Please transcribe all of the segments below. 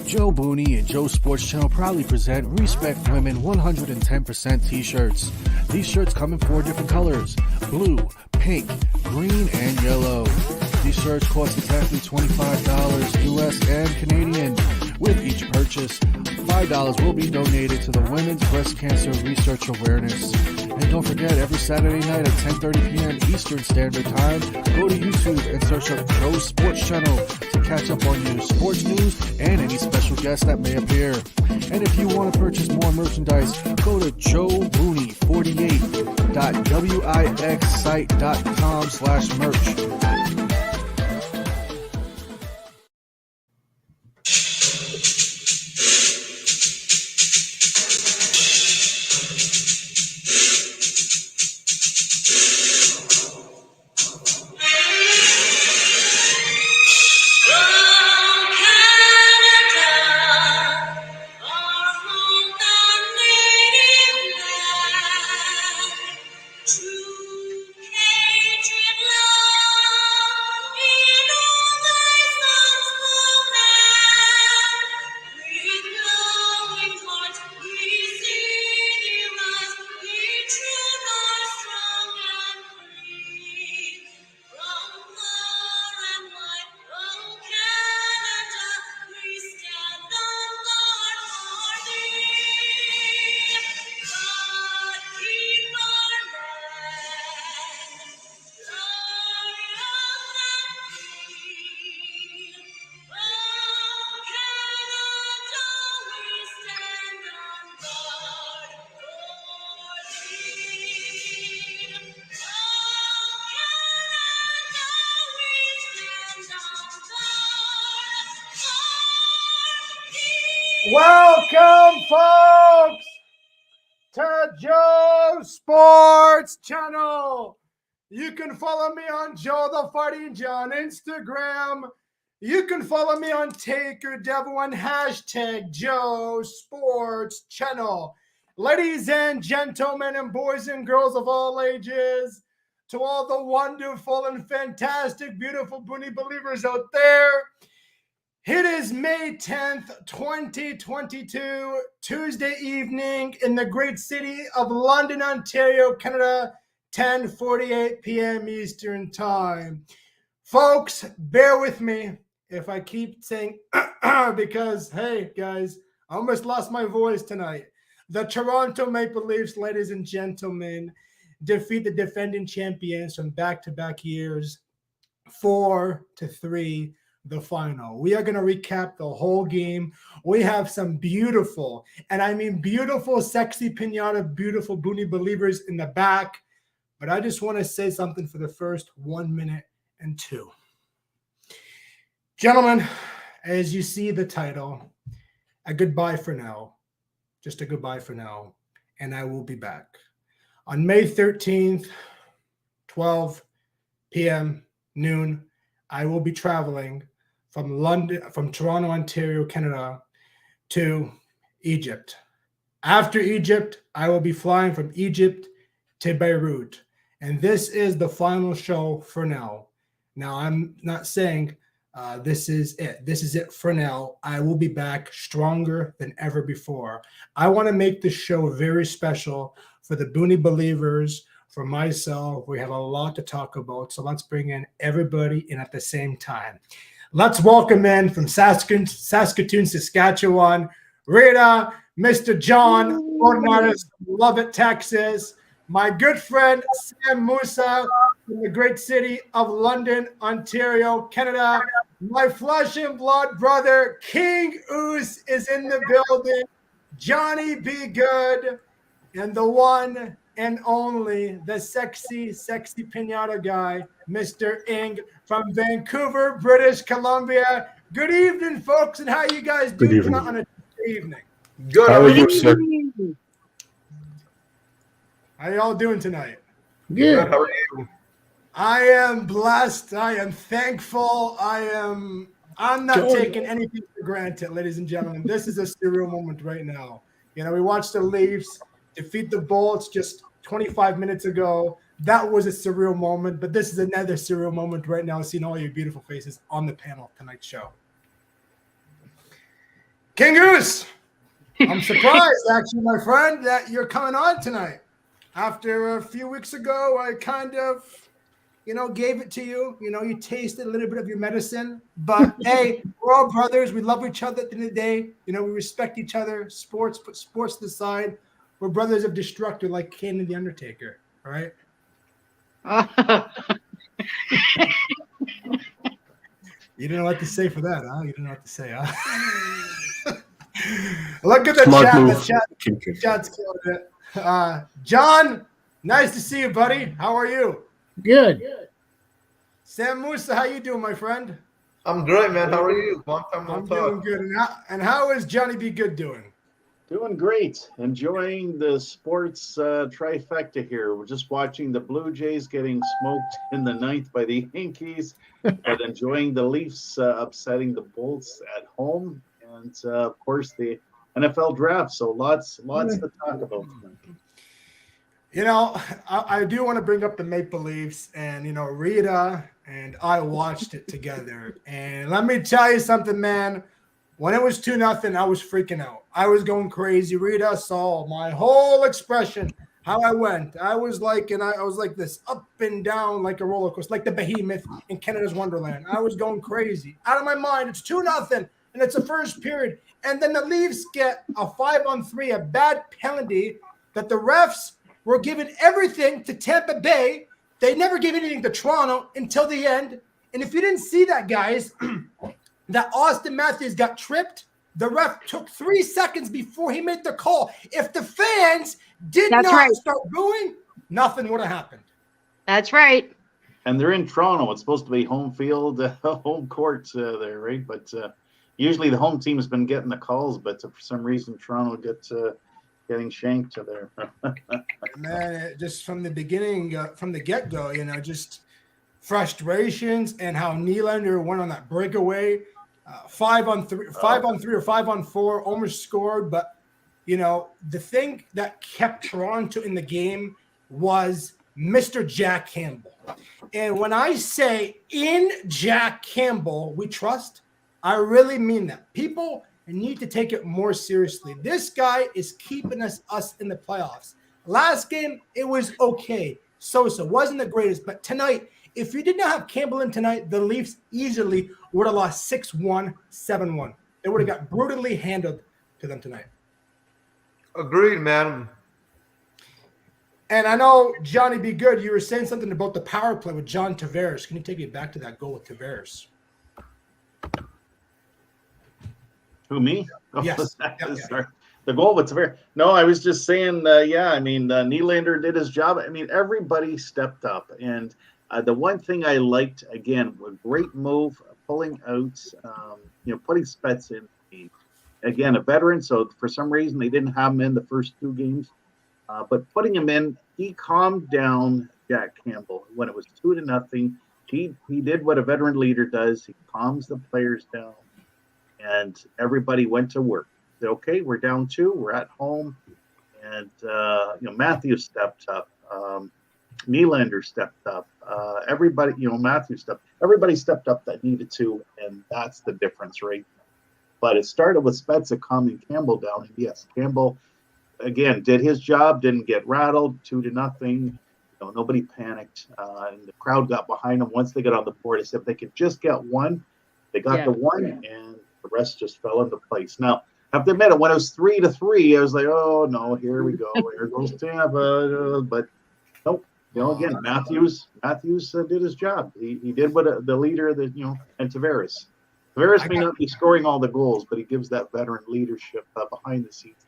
Joe Booney and Joe Sports Channel proudly present Respect Women 110% t-shirts. These shirts come in 4 different colors: blue, pink, green, and yellow. These shirts cost exactly $25 US and Canadian. With each purchase, $5 will be donated to the Women's Breast Cancer Research Awareness. And don't forget, every Saturday night at 10:30 p.m. Eastern Standard Time, go to YouTube and search up Joe Sports Channel to catch up on new sports news and any special guests that may appear. And if you want to purchase more merchandise, go to joebooney48.wixsite.com/merch. Welcome, folks, to Joe Sports Channel. You can follow me on Joe the Fighting John Instagram. You can follow me on Taker Devil and hashtag Joe Sports Channel. Ladies and gentlemen and boys and girls of all ages, to all the wonderful and fantastic, beautiful Booney believers out there, it is May 10th, 2022, Tuesday evening in the great city of London, Ontario, Canada, 10:48 p.m. Eastern Time. Folks, bear with me if I keep saying because, hey, guys, I almost lost my voice tonight. The Toronto Maple Leafs, ladies and gentlemen, defeat the defending champions from back-to-back years, 4-3. The final. We are going to recap the whole game. We have some beautiful, and I mean beautiful, sexy pinata, beautiful Booney believers in the back. But I just want to say something for the first 1 minute and 2. Gentlemen, as you see the title, a goodbye for now. Just a goodbye for now. And I will be back. On May 13th, 12 p.m., noon, I will be traveling from Toronto, Ontario, Canada, to Egypt. After Egypt, I will be flying from Egypt to Beirut. And this is the final show for now. Now, I'm not saying this is it. This is it for now. I will be back stronger than ever before. I want to make this show very special for the Booney believers, for myself. We have a lot to talk about, so let's bring in everybody in at the same time. Let's welcome in from Saskatoon, Saskatchewan, Rita, Mr. John, artist from Lubbock, Texas, my good friend Sam Musa from the great city of London, Ontario, Canada, my flesh and blood brother King Oos is in the building, Johnny B. Good, and the one and only, the sexy pinata guy, Mr. Ing from Vancouver, British Columbia. Good evening, folks, and how you guys doing on a Tuesday evening? Good. How are you, sir? How y'all doing tonight? Good. How are you? I am blessed. I am thankful. I'm not taking anything for granted, ladies and gentlemen. This is a surreal moment right now. You know, we watched the Leafs defeat the Bolts just 25 minutes ago. That was a surreal moment, but this is another surreal moment right now, seeing all your beautiful faces on the panel tonight's show. King Goose, I'm surprised, actually, my friend, that you're coming on tonight. After a few weeks ago, I kind of, gave it to you. You tasted a little bit of your medicine. But hey, we're all brothers. We love each other at the end of the day. We respect each other. Put sports to the side. We're brothers of destructor like Kane and the Undertaker. All right? You didn't know what to say for that, huh? You didn't know what to say, huh? Look at the Smart chat. move. The chat's killing it. John, nice to see you, buddy. How are you? Good. Sam Musa, how you doing, my friend? I'm great, man. How are you? Long time no I'm talk. doing good. And how is Johnny B. Good doing? Doing great. Enjoying the sports trifecta here. We're just watching the Blue Jays getting smoked in the ninth by the Yankees, but enjoying the Leafs upsetting the Bolts at home, and of course the NFL draft. So lots to talk about. I do want to bring up the Maple Leafs, and Rita and I watched it together. And let me tell you something, man. When it was 2-0, I was freaking out. I was going crazy. Rita saw my whole expression, how I went. I was like this, up and down like a roller coaster, like the behemoth in Canada's Wonderland. I was going crazy, out of my mind. It's 2-0, and it's the first period. And then the Leafs get a 5-on-3, a bad penalty that the refs were giving everything to Tampa Bay. They never gave anything to Toronto until the end. And if you didn't see that, guys, that Austin Matthews got tripped, the ref took 3 seconds before he made the call. If the fans did not start booing, nothing would have happened. That's right. And they're in Toronto. It's supposed to be home field, home court there, right? But usually the home team has been getting the calls, but for some reason Toronto gets getting shanked to there. Man, just from the beginning, from the get-go, just frustrations and how Nylander went on that breakaway. 5-on-3 or 5-on-4, almost scored. But, the thing that kept Toronto in the game was Mr. Jack Campbell. And when I say in Jack Campbell we trust, I really mean that. People need to take it more seriously. This guy is keeping us in the playoffs. Last game, it was okay. So wasn't the greatest. But tonight, if you did not have Campbell in tonight, the Leafs easily would have lost 6-1, 7-1. They would have got brutally handled to them tonight. Agreed, man. And I know, Johnny B. Good, you were saying something about the power play with John Tavares. Can you take me back to that goal with Tavares? Who, me? Yes. Sorry. The goal with Tavares. No, I was just saying, Nylander did his job. I mean, everybody stepped up. And the one thing I liked, again, a great move, pulling out, putting Spets in. Again, a veteran, so for some reason they didn't have him in the first 2 games. But putting him in, he calmed down Jack Campbell when it was 2-0. He did what a veteran leader does. He calms the players down. And everybody went to work. Said, okay, we're down 2. We're at home. And, Matthews stepped up. Nylander stepped up. Everybody, Matthews stepped. Everybody stepped up that needed to, and that's the difference, right? But it started with Spezza calming Campbell down. And yes, Campbell, again, did his job, didn't get rattled, 2-0. Nobody panicked. And the crowd got behind them once they got on the board. They said if they could just get one, they got the one, and the rest just fell into place. Now, I have to admit, when it was 3-3, I was like, oh, no, here we go. Here goes Tampa. But nope. Again, Matthews did his job. He did what the leader, and Tavares. Tavares may not be scoring all the goals, but he gives that veteran leadership behind the scenes.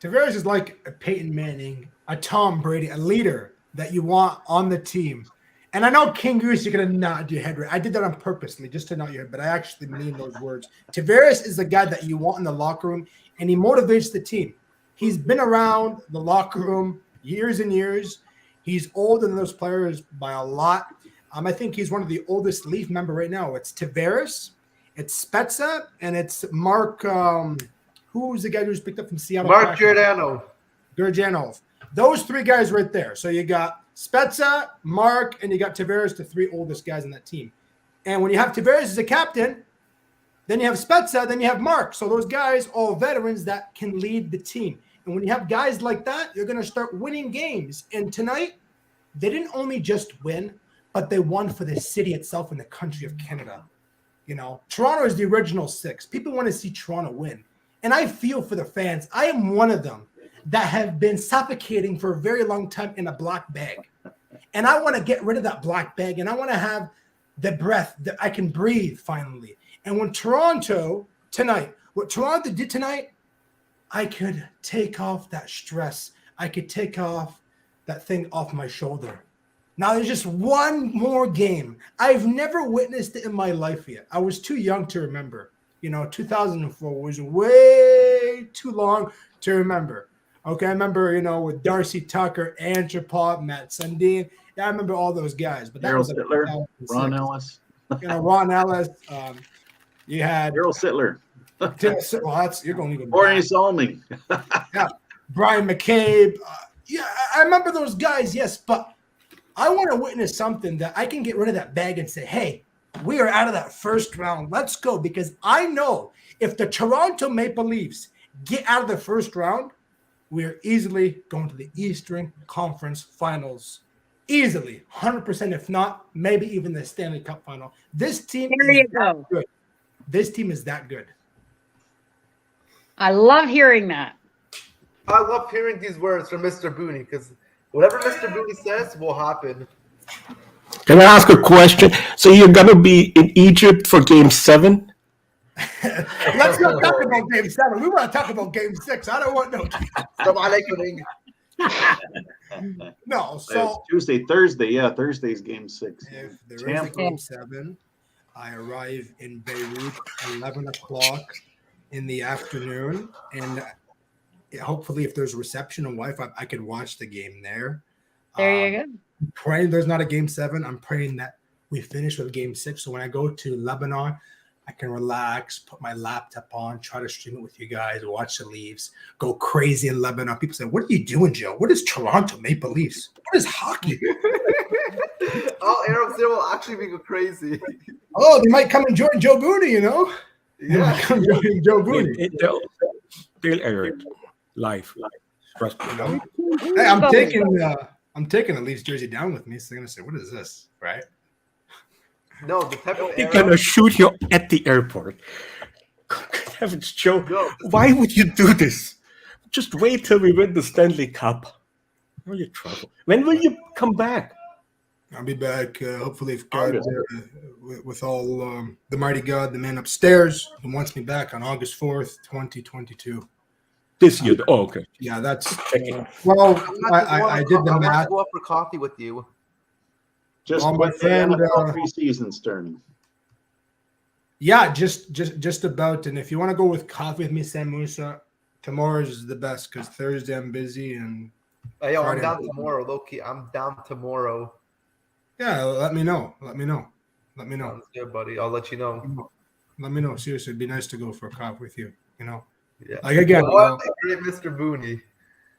Tavares is like a Peyton Manning, a Tom Brady, a leader that you want on the team. And I know, King Goose, you're going to nod your head. I did that on purposely, just to nod your head, but I actually mean those words. Tavares is the guy that you want in the locker room, and he motivates the team. He's been around the locker room years and years. He's older than those players by a lot. I think he's one of the oldest Leaf member right now. It's Tavares, it's Spezza, and it's Mark. Who's the guy who's picked up from Seattle? Mark Giordano. Those 3 guys right there. So you got Spezza, Mark, and you got Tavares, the 3 oldest guys on that team. And when you have Tavares as a captain, Then you have Spezza, then you have Mark. So those guys, all veterans that can lead the team. And when you have guys like that, you're going to start winning games. And tonight, they didn't only just win, but they won for the city itself and the country of Canada. You know, Toronto is the original six. People want to see Toronto win. And I feel for the fans. I am one of them that have been suffocating for a very long time in a black bag. And I want to get rid of that black bag. And I want to have the breath that I can breathe finally. And when Toronto tonight, what Toronto did tonight, I could take off that stress. I could take off that thing off my shoulder. Now there's just one more game. I've never witnessed it in my life yet. I was too young to remember. You know, 2004 was way too long to remember. Okay, I remember, you know, with Darcy Tucker, Antropop, Matt Sundin. Yeah, I remember all those guys. But that Daryl was Sittler, Ron Ellis. You know, Ron Ellis. You had Daryl Sittler. well, you're going to go. Borny Salming. Yeah, Brian McCabe. Yeah, I remember those guys. Yes, but I want to witness something that I can get rid of that bag and say, "Hey, we are out of that first round. Let's go." Because I know if the Toronto Maple Leafs get out of the first round, we are easily going to the Eastern Conference Finals. Easily, 100%. If not, maybe even the Stanley Cup Final. This team is that good. This team is that good. I love hearing that. I love hearing these words from Mr. Booney because whatever Mr. Booney says will happen. Can I ask a question? So you're gonna be in Egypt for Game 7? Let's not talk about Game 7. We want to talk about Game 6. I don't want no. No, so Tuesday, Thursday. Yeah, Thursday's Game 6. if there is a Game 7, I arrive in Beirut 11 o'clock in the afternoon, and hopefully, if there's reception and Wi-Fi, I could watch the game there. There you go. Praying there's not a Game 7. I'm praying that we finish with Game 6. So when I go to Lebanon, I can relax, put my laptop on, try to stream it with you guys, watch the Leafs, go crazy in Lebanon. People say, "What are you doing, Joe? What is Toronto Maple Leafs? What is hockey?" All Arabs there will actually be crazy. Oh, they might come and join Joe Booney, you know? They might Yeah. come join Joe Booney. They'll air it live. Trust me. You know? Hey, I'm taking the Leafs jersey down with me, so they're gonna say, "What is this?" Right? No, the type of They're Arab. gonna shoot you at the airport. Good heavens, Joe! No. Why would you do this? Just wait till we win the Stanley Cup. Are you trouble? When will you come back? I'll be back, hopefully, if God, with all the mighty God, the man upstairs, who wants me back on August 4th, 2022. This year. Oh, okay. Yeah, that's Checking. well. I'm not I did the I want math. to go up for coffee with you. Just Oh, my with the friend, NFL preseason starting. Yeah, just about. And if you want to go with coffee with me, Sam Musa, tomorrow's is the best because Thursday I'm busy and Hey, yo, I'm Friday. down tomorrow, Loki. I'm down tomorrow. yeah, let me know. Let me know. Sounds good, buddy. I'll let you know. Let me know. Seriously, it'd be nice to go for a coffee with you. You know, Yeah. like again, What a great Mr. Booney.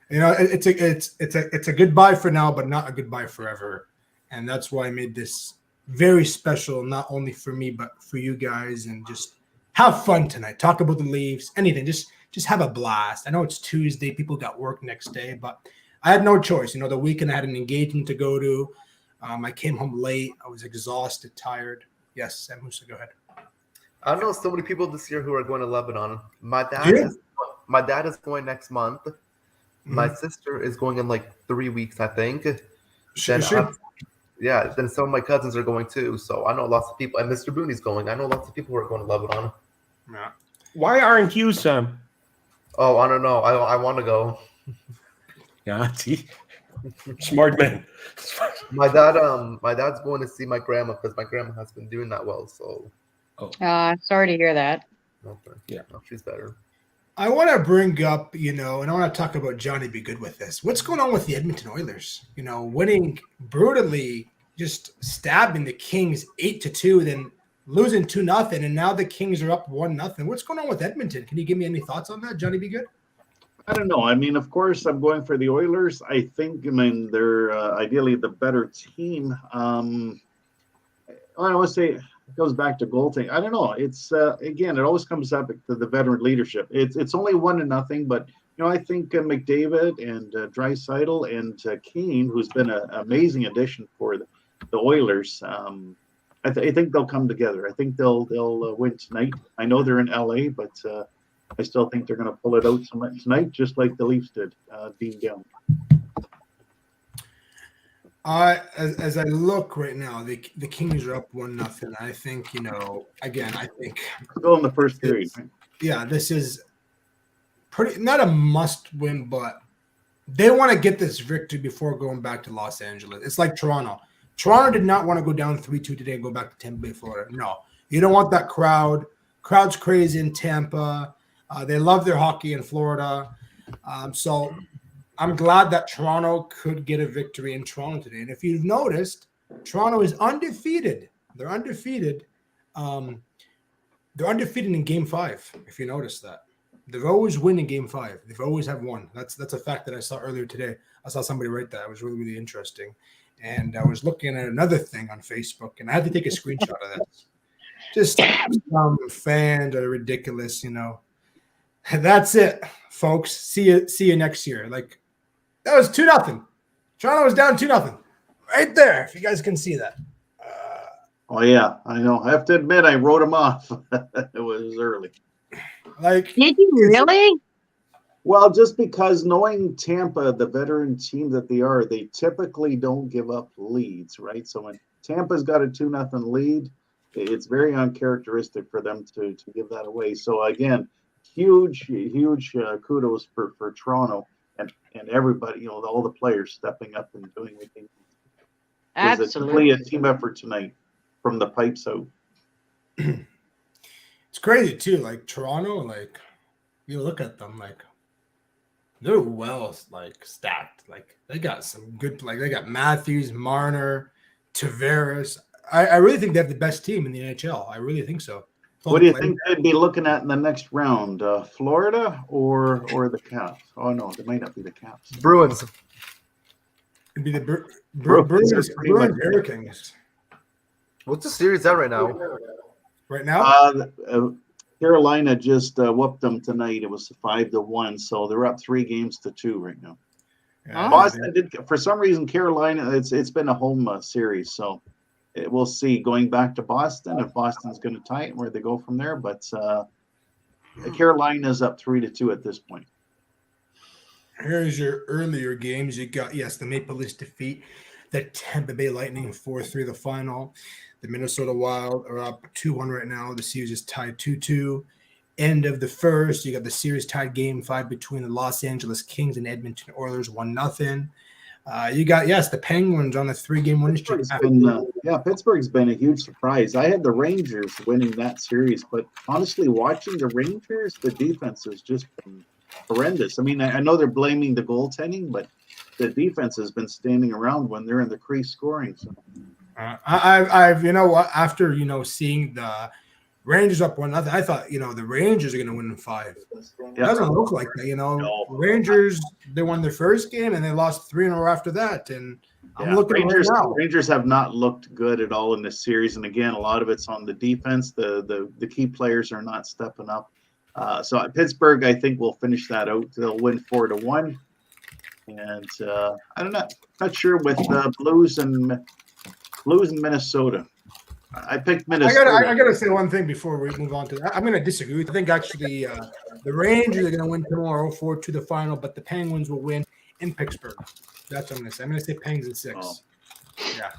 you know, it's a goodbye for now, but not a goodbye forever. And that's why I made this very special, not only for me, but for you guys. And just have fun tonight. Talk about the Leafs, anything. Just have a blast. I know it's Tuesday. People got work next day, but I had no choice. You know, the weekend I had an engagement to go to. I came home late. I was exhausted, tired. Yes, Sam Musa, go ahead. I know so many people this year who are going to Lebanon. My dad Yeah. is going next month. My sister is going in like 3 weeks, I think. Then then some of my cousins are going too. So I know lots of people, and Mr. Booney's going. I know lots of people who are going to Lebanon. Yeah. Why aren't you, Sam? Oh, I don't know. I want to go. Yeah, see, smart man. My dad's going to see my grandma because my grandma has been doing that well. So Sorry to hear that. okay. Yeah. No, she's better. I want to bring up, you know, and I want to talk about Johnny Be Good with this. What's going on with the Edmonton Oilers? You know, winning brutally, just stabbing the Kings 8-2, then losing 2-0, and now the Kings are up 1-0. What's going on with Edmonton? Can you give me any thoughts on that, Johnny Be Good? I don't know. I mean, of course, I'm going for the Oilers. I mean, they're ideally the better team. I want to say it goes back to goaltending. I don't know. It's again, it always comes up to the veteran leadership. It's only 1-0, but I think McDavid and Draisaitl and Kane, who's been an amazing addition for the Oilers. I think they'll come together. I think they'll win tonight. I know they're in LA, but I still think they're going to pull it out tonight, just like the Leafs did, being down. As I look right now, the Kings are up 1-0. I think, again, I think Still in the first period. yeah, this is pretty not a must win, but they want to get this victory before going back to Los Angeles. It's like Toronto. Toronto did not want to go down 3-2 today and go back to Tampa Bay, Florida. No, you don't want that crowd. Crowd's crazy in Tampa. They love their hockey in Florida. So I'm glad that Toronto could get a victory in Toronto today. And if you've noticed, Toronto is undefeated. They're undefeated. They're undefeated in Game 5, if you notice that. They've always won in Game 5. They've always have won. That's a fact that I saw earlier today. I saw somebody write that. It was really, really interesting. And I was looking at another thing on Facebook, and I had to take a screenshot of that. Just some fans are ridiculous, That's it, folks. See you next year. Like, that was 2-0. Toronto was down 2-0. Right there, if you guys can see that. Oh, yeah, I know. I have to admit, I wrote them off. It was early. Did you really? Well, just because knowing Tampa, the veteran team that they are, they typically don't give up leads, right? So when Tampa's got a 2-0 lead, it's very uncharacteristic for them to give that away. So again, huge kudos for Toronto and everybody, all the players stepping up and doing what they need. Absolutely. It's a team effort tonight from the pipes out. It's crazy too. Like Toronto, like you look at them, like they're well stacked. Like they got some good. Like they got Matthews, Marner, Tavares. I really think they have the best team in the NHL. I really think so. What do you think they'd be looking at in the next round? Florida or the Caps? Oh no, they might not be the Caps. Bruins. It'd be the Bruins are pretty much Hurricanes. What's the series at right now? Right now, Carolina just whooped them tonight. It was 5-1, so they're up 3-2 right now. Yeah, Boston did, for some reason, Carolina. It's been a home series, so we'll see. Going back to Boston, if Boston's going to tie it, where they go from there. But Carolina's up 3-2 at this point. Here's your earlier games. You got the Maple Leafs defeat the Tampa Bay Lightning 4-3 the final. The Minnesota Wild are up 2-1 right now. The series is tied 2-2. End of the first, you got the series tied Game 5 between the Los Angeles Kings and Edmonton Oilers, 1-0. You got the Penguins on a 3-game winning streak. Pittsburgh's been a huge surprise. I had the Rangers winning that series, but honestly, watching the Rangers, the defense has just been horrendous. I mean, I know they're blaming the goaltending, but the defense has been standing around when they're in the crease scoring. So. I've after seeing the Rangers up 1-0, I thought the Rangers are going to win in 5. It doesn't look like that. No. Rangers, they won their first game and they lost 3 in a row after that. And I'm looking right now. Rangers have not looked good at all in this series, and again, a lot of it's on the defense. The key players are not stepping up. So Pittsburgh, I think, will finish that out. They'll win 4-1, and I don't know. Not sure with Blues and Minnesota. I picked Minnesota. I gotta say one thing before we move on to that. I'm gonna disagree. I think actually the Rangers are gonna win tomorrow 4-2 the final, but the Penguins will win in Pittsburgh. That's what I'm gonna say. I'm gonna say Penguins in 6. Oh. Yeah.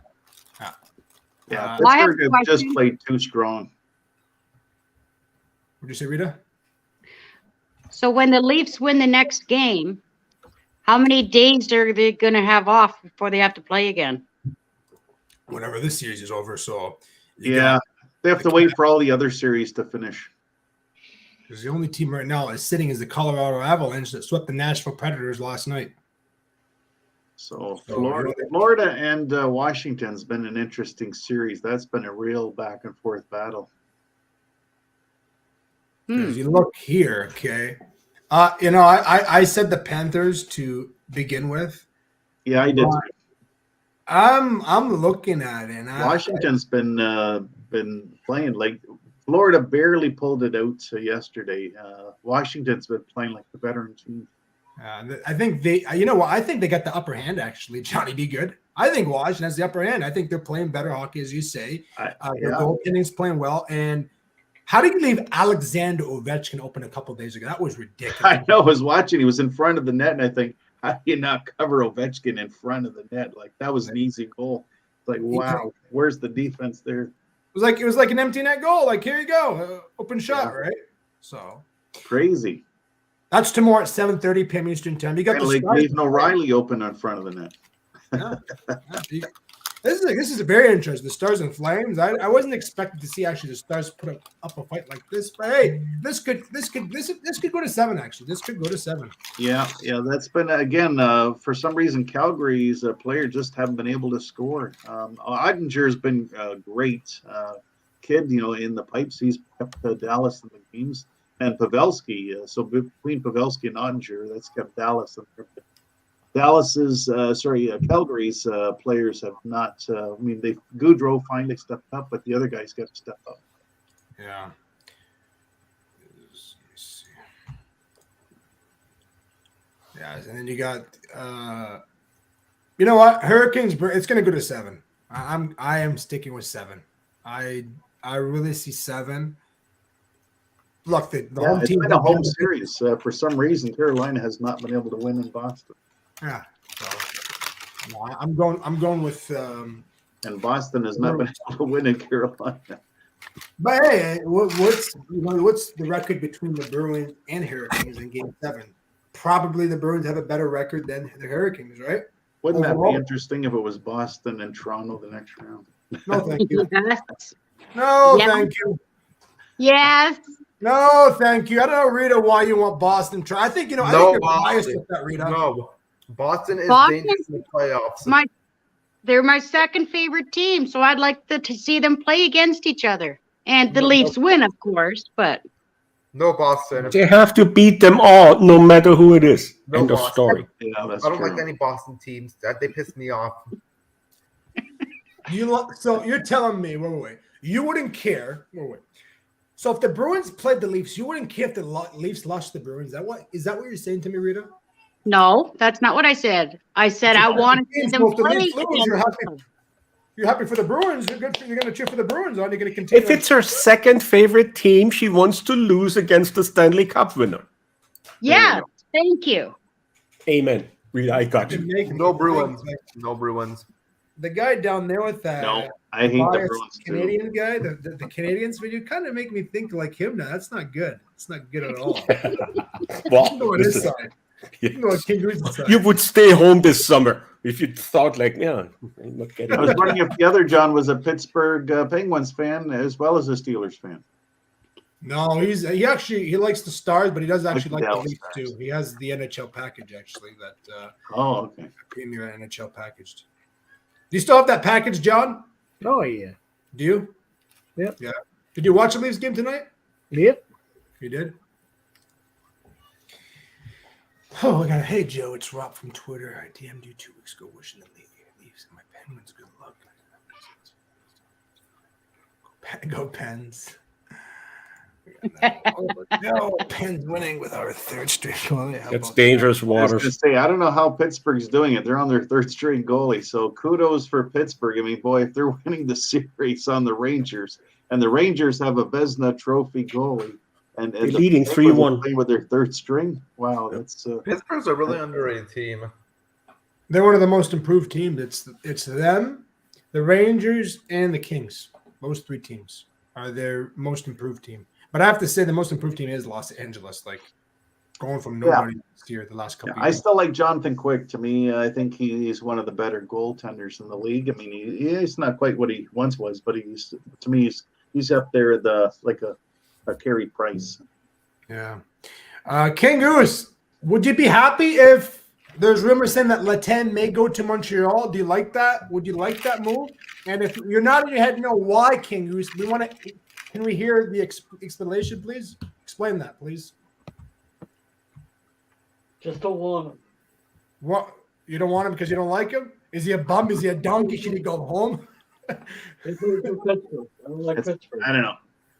Pittsburgh have just played too strong. What'd you say, Rita? So when the Leafs win the next game, how many days are they going to have off before they have to play again? Whenever this series is over, so they have to wait for all the other series to finish. Because the only team right now is sitting is the Colorado Avalanche that swept the Nashville Predators last night. So Florida and Washington's been an interesting series. That's been a real back and forth battle. If you look here, okay, I said the Panthers to begin with. Yeah, I did. I'm looking at it. And Washington's been been playing. Like Florida barely pulled it out yesterday. Washington's been playing like the veteran team. I think you know what? I think they got the upper hand, actually, Johnny Be Good. I think Washington has the upper hand. I think they're playing better hockey, as you say. Their goaltending's playing well. And how did you leave Alexander Ovechkin open a couple days ago? That was ridiculous. I know. I was watching. He was in front of the net, and I think, how do you not cover Ovechkin in front of the net? Like, that was an easy goal. It's like, wow, where's the defense there? It was like an empty net goal. Like, here you go, open shot, right? So crazy. That's tomorrow at 7:30 p.m. Eastern Time. You got the like leaving O'Reilly open in front of the net. This is very interesting. The Stars and Flames. I wasn't expecting to see actually the Stars put up a fight like this, but hey, this could go to 7. Actually, this could go to 7. Yeah. That's been again for some reason Calgary's player just haven't been able to score. Ottinger's been great kid, in the pipes. He's kept Dallas in the games, and Pavelski. So between Pavelski and Ottinger, that's kept Dallas in there. Calgary's players have not. Goudreau finally stepped up, but the other guys got to step up. Yeah. Let me see. Yeah, and then you got. You know what? Hurricanes. It's going to go to 7. I am sticking with 7. I really see 7. Look, the home team. It's been a home series. For some reason, Carolina has not been able to win in Boston. Yeah, so I'm going with. And Boston has not been able to win in Carolina. But hey, what's the record between the Bruins and Hurricanes in Game 7? Probably the Bruins have a better record than the Hurricanes, right? Wouldn't that be interesting if it was Boston and Toronto the next round? No, thank you. Yes. No, thank you. Yes. No, thank you. I don't know, Rita, why you want Boston. I think I think you're biased with that, Rita. No. Boston is dangerous in the playoffs. They're my second favorite team, so I'd like to see them play against each other. And the Leafs win, of course, but No Boston. They have to beat them all, no matter who it is. No End of Boston. story. Yeah, that's I don't true. like any Boston teams. They piss me off. So you're telling me, wait. You wouldn't care. Wait. So if the Bruins played the Leafs, you wouldn't care if the Leafs lost the Bruins. Is that what you're saying to me, Rita? no, that's not what I said. I said I wanted to see them Well, if the play Leafs lose, against you're happy for the Bruins. You're going to cheer for the Bruins, aren't you? Going to continue? If it's her second favorite team, she wants to lose against the Stanley Cup winner. Yeah, thank you. Amen. Really, I got you. No Bruins. No Bruins. The guy down there with that. No, I hate the biased Bruins too. Canadian guy, the Canadians video kind of make me think like him now. That's not good. It's not good at all. Well, Go on his listen, side. yes. Go on King Grizzy's side. You would stay home this summer if you thought like, I'm not getting I was wondering if the other John was a Pittsburgh Penguins fan as well as a Steelers fan. No, he likes the Stars, but he does actually like the Dallas Leafs Stars. too. He has the NHL package actually, that Oh, okay. premier NHL package. Do you still have that package, John? Oh yeah. Do you? Yep. Yeah. Did you watch the Leafs game tonight? Yep. You did? Oh, I got hey Joe, it's Rob from Twitter. I DM'd you 2 weeks ago wishing the Leafs and my Penguins good luck. Go Pens. No, Pens winning with our third straight goalie. How It's about dangerous I was going waters. to say, I don't know how Pittsburgh's doing it. They're on their third string goalie. So kudos for Pittsburgh. I mean, boy, if they're winning the series on the Rangers, and the Rangers have a Vezina Trophy goalie, and They're the leading Penguins are 3-1. playing with their third string. Wow, that's Pittsburgh's a really underrated team. They're one of the most improved teams. It's them, the Rangers, and the Kings. Those 3 teams are their most improved team. But I have to say the most improved team is Los Angeles. Like going from nobody this year the last couple I years. still like Jonathan Quick. To me, I think he's one of the better goaltenders in the league. I mean, he's not quite what he once was, but to me he's up there like a Carey Price. Yeah. King Goose, would you be happy if there's rumors saying that Letang may go to Montreal? Do you like that? Would you like that move? And if you're nodding your head, no, why, King Goose? Can we hear the explanation, please? Explain that, please. Just don't want him. What? You don't want him because you don't like him? Is he a bum? Is he a donkey? Should he go home? It's a Pittsburgh. I don't like It's- Pittsburgh. I don't know.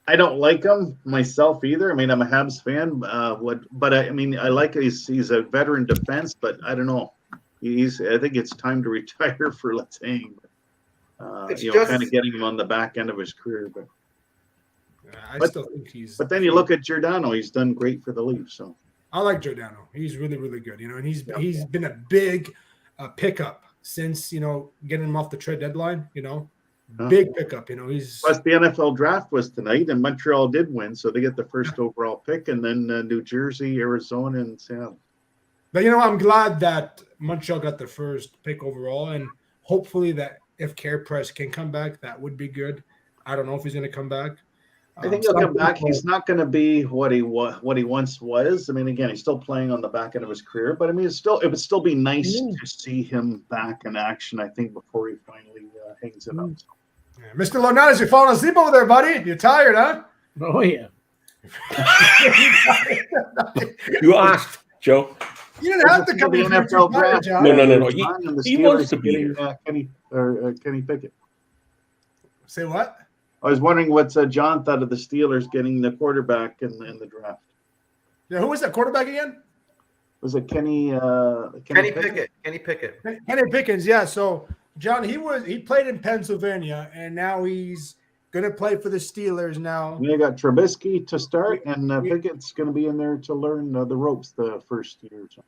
I don't like him myself either. I mean, I'm a Habs fan. But I mean, I like he's a veteran defense, but I don't know. I think it's time to retire for Letang. It's You know, just- kind of getting him on the back end of his career. But I But- still think he's. but then you look at Giordano; he's done great for the Leafs. So I like Giordano. He's really, really good. You know, and he's been a big pickup since getting him off the trade deadline. Yeah. Big pickup. He's plus the NFL draft was tonight, and Montreal did win, so they get the first overall pick, and then New Jersey, Arizona, and Seattle. But I'm glad that Montreal got the first pick overall, and hopefully that if Care Press can come back, that would be good. I don't know if he's going to come back. I think he'll come back. He's not going to be what he once was. I mean, again, he's still playing on the back end of his career, but I mean, it would still be nice to see him back in action. I think before he finally hangs it up. Yeah. Mr. Lonatus, you're falling asleep over there, buddy. You're tired, huh? Oh yeah. You asked, Joe. You didn't have to come the in here NFL too tired, draft. John. No. And the He wants Steelers to be getting, here. Kenny Pickett. Say what? I was wondering what John thought of the Steelers getting the quarterback in the draft. Yeah, who was that quarterback again? Was it Kenny Pickett. Kenny Pickett. Kenny Pickens. Yeah. So John, he played in Pennsylvania, and now he's gonna play for the Steelers now. You got Trubisky to start, and Pickett's going to be in there to learn the ropes the first year. So.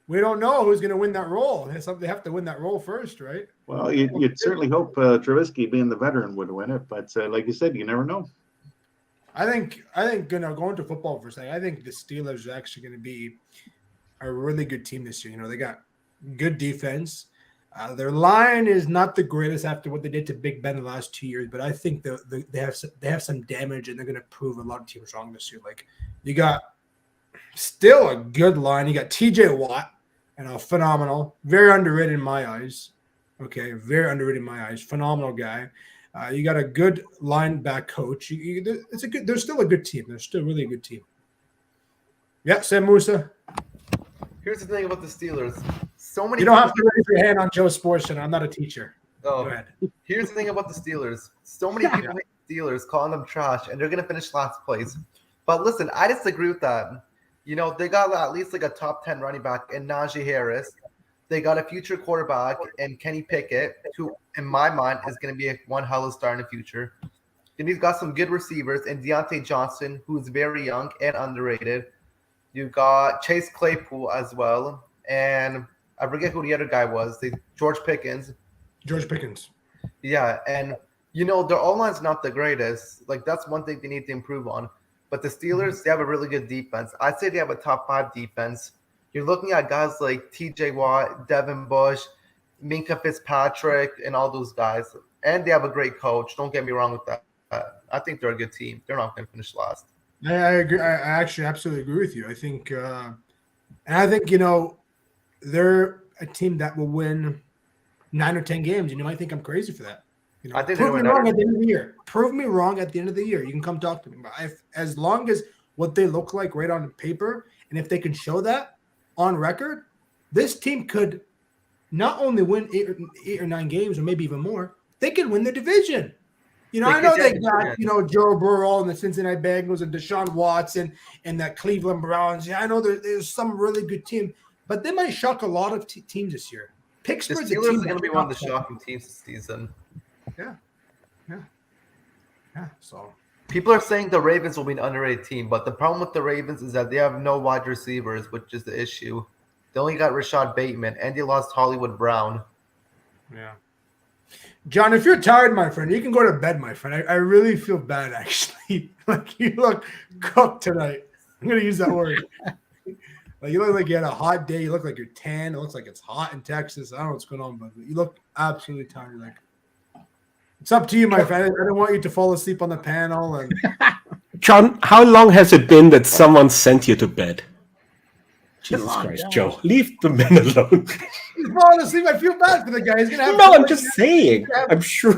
We don't know who's gonna win that role. They have to win that role first, right? Well, you'd certainly hope Trubisky, being the veteran, would win it, but like you said, you never know. I think going to football for a second, I think the Steelers are actually going to be a really good team this year. They got good defense. Their line is not the greatest after what they did to Big Ben the last 2 years, but I think they have some damage, and they're going to prove a lot of teams wrong this year. Like, you got still a good line. You got T.J. Watt, phenomenal, very underrated in my eyes. Okay, very underrated in my eyes. Phenomenal guy. You got a good line back coach. They're still a good team. They're still really a good team. Yeah, Sam Musa. Here's the thing about the Steelers. So many. You don't have to raise your hand on Joe Sports Channel. I'm not a teacher. Oh, Go ahead. here's the thing about the Steelers. So many people hate the Steelers, calling them trash, and they're going to finish last place. But listen, I disagree with that. They got at least like a top 10 running back in Najee Harris. They got a future quarterback in Kenny Pickett, who, in my mind, is going to be one hell of a star in the future. Then he's got some good receivers in Deontay Johnson, who's very young and underrated. You got Chase Claypool as well, and I forget who the other guy was. George Pickens. George Pickens. Yeah, and their O-line's not the greatest. Like, that's one thing they need to improve on. But the Steelers, they have a really good defense. I'd say they have a top 5 defense. You're looking at guys like T.J. Watt, Devin Bush, Minka Fitzpatrick, and all those guys. And they have a great coach. Don't get me wrong with that. I think they're a good team. They're not going to finish last. I agree. I actually absolutely agree with you. I think, they're a team that will win 9 or 10 games. You might think I'm crazy for that. I think prove they me win wrong at the end of the year. Prove me wrong at the end of the year. You can come talk to me. But as long as what they look like right on paper, and if they can show that on record, this team could not only win 8 or 9 games, or maybe even more. They could win the division. I know they got Joe Burrow and the Cincinnati Bengals and Deshaun Watson and that Cleveland Browns. Yeah, I know there's some really good team, but they might shock a lot of teams this year. The Pittsburgh's a Steelers team are going to be that's one of the not- shocking teams this season. Yeah. So People are saying the Ravens will be an underrated team, but the problem with the Ravens is that they have no wide receivers, which is the issue. They only got Rashad Bateman, and they lost Hollywood Brown. yeah. John, if you're tired, my friend, you can go to bed, my friend. I really feel bad, actually. Like, you look cooked tonight. I'm going to use that word. Like, you look like you had a hot day. You look like you're tan. It looks like it's hot in Texas. I don't know what's going on, but you look absolutely tired. Like, it's up to you, my friend. I don't want you to fall asleep on the panel. And John, how long has it been that someone sent you to bed? Jesus Come on, Christ, John. Joe, leave the men alone. he's falling asleep. I feel bad for the guy. He's gonna have. No, I'm just saying. I'm sure.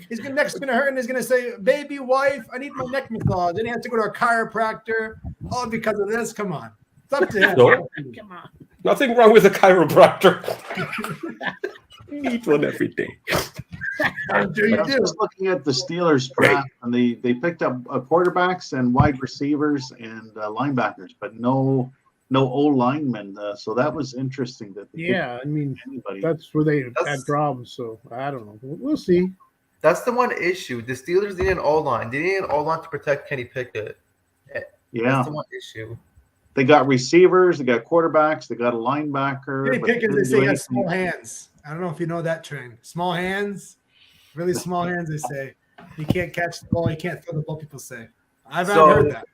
He's gonna next gonna hurt, and he's gonna say, "Baby, wife, I need my neck massage." Then he has to go to a chiropractor. All because of this. Come on, it's up to him. No. Come on. Nothing wrong with a chiropractor. You eat one every day. I'm sure you I was do. just looking at the Steelers draft, and they picked up quarterbacks and wide receivers and linebackers, but no O linemen. So that was interesting. That they Yeah, I mean, didn't get anybody. that's where they That's- had problems. So I don't know. We'll see. That's the one issue. The Steelers need an O-line. They need an O-line to protect Kenny Pickett. Yeah, That's the one issue. they got receivers, they got quarterbacks, they got a linebacker. Kenny but Pickett, didn't they do say, has anything. small hands. I don't know if you know that trend. Small hands, really small hands. They say he can't catch the ball. He can't throw the ball. People say. I've So- heard that.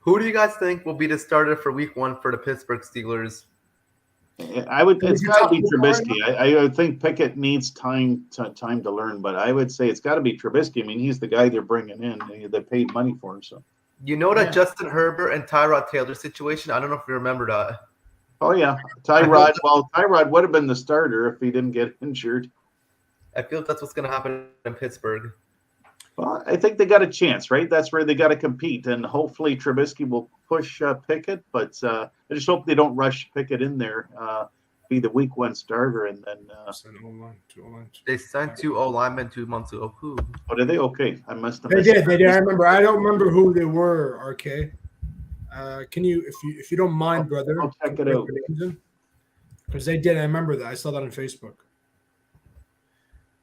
Who do you guys think will be the starter for Week 1 for the Pittsburgh Steelers? I would. Can It's we got to talk be about Trubisky. I would think Pickett needs time to learn, but I would say it's got to be Trubisky. I mean, he's the guy they're bringing in. They paid money for him, so. You know that Yeah. Justin Herbert and Tyrod Taylor situation? I don't know if you remember that. Oh yeah, Tyrod. Well, Tyrod would have been the starter if he didn't get injured. I feel like that's what's going to happen in Pittsburgh. Well, I think they got a chance, right? That's where they got to compete, and hopefully Trubisky will push Pickett. But I just hope they don't rush Pickett in there, be the Week 1 starter, and then. They sent 2 O-linemen 2 months ago. Who? Oh, did they? Okay, I must have. They missed did. that. They did. I remember. I don't remember who they were. RK. Can you, if you don't mind, brother? I'll check it out. Because they did. I remember that. I saw that on Facebook.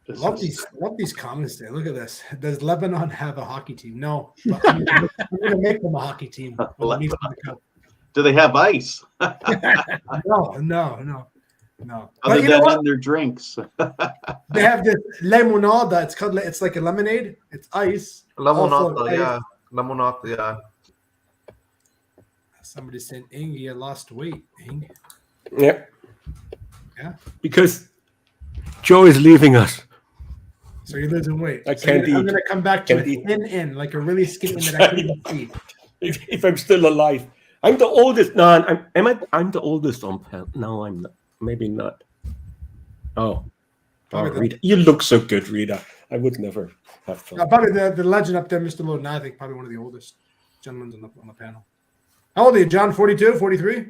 This Love is- these comments there. Look at this. Does Lebanon have a hockey team? No. But I'm gonna make them a hockey team. when it meets for the cup. Do they have ice No. But other you know than what? in their drinks? They have this lemonada. It's like a lemonade. It's ice. Lemonata, Also, yeah. Lemonata, yeah. Somebody said Ing, lost weight. Ing. Yep. Yeah. Because Joe is leaving us. So you're losing weight. I So can't I'm eat. gonna come back to Can't a eat. thin end, like a really skinny end that I couldn't even see. If I'm still alive. I'm the oldest. No, I'm the oldest on panel. No, I'm not. Maybe not. Oh. Probably the- Rita. You look so good, Rita. I would never have fun. Probably the legend up there, Mr. Loden. I think probably one of the oldest gentlemen on the panel. How old are you, John? 42, 43?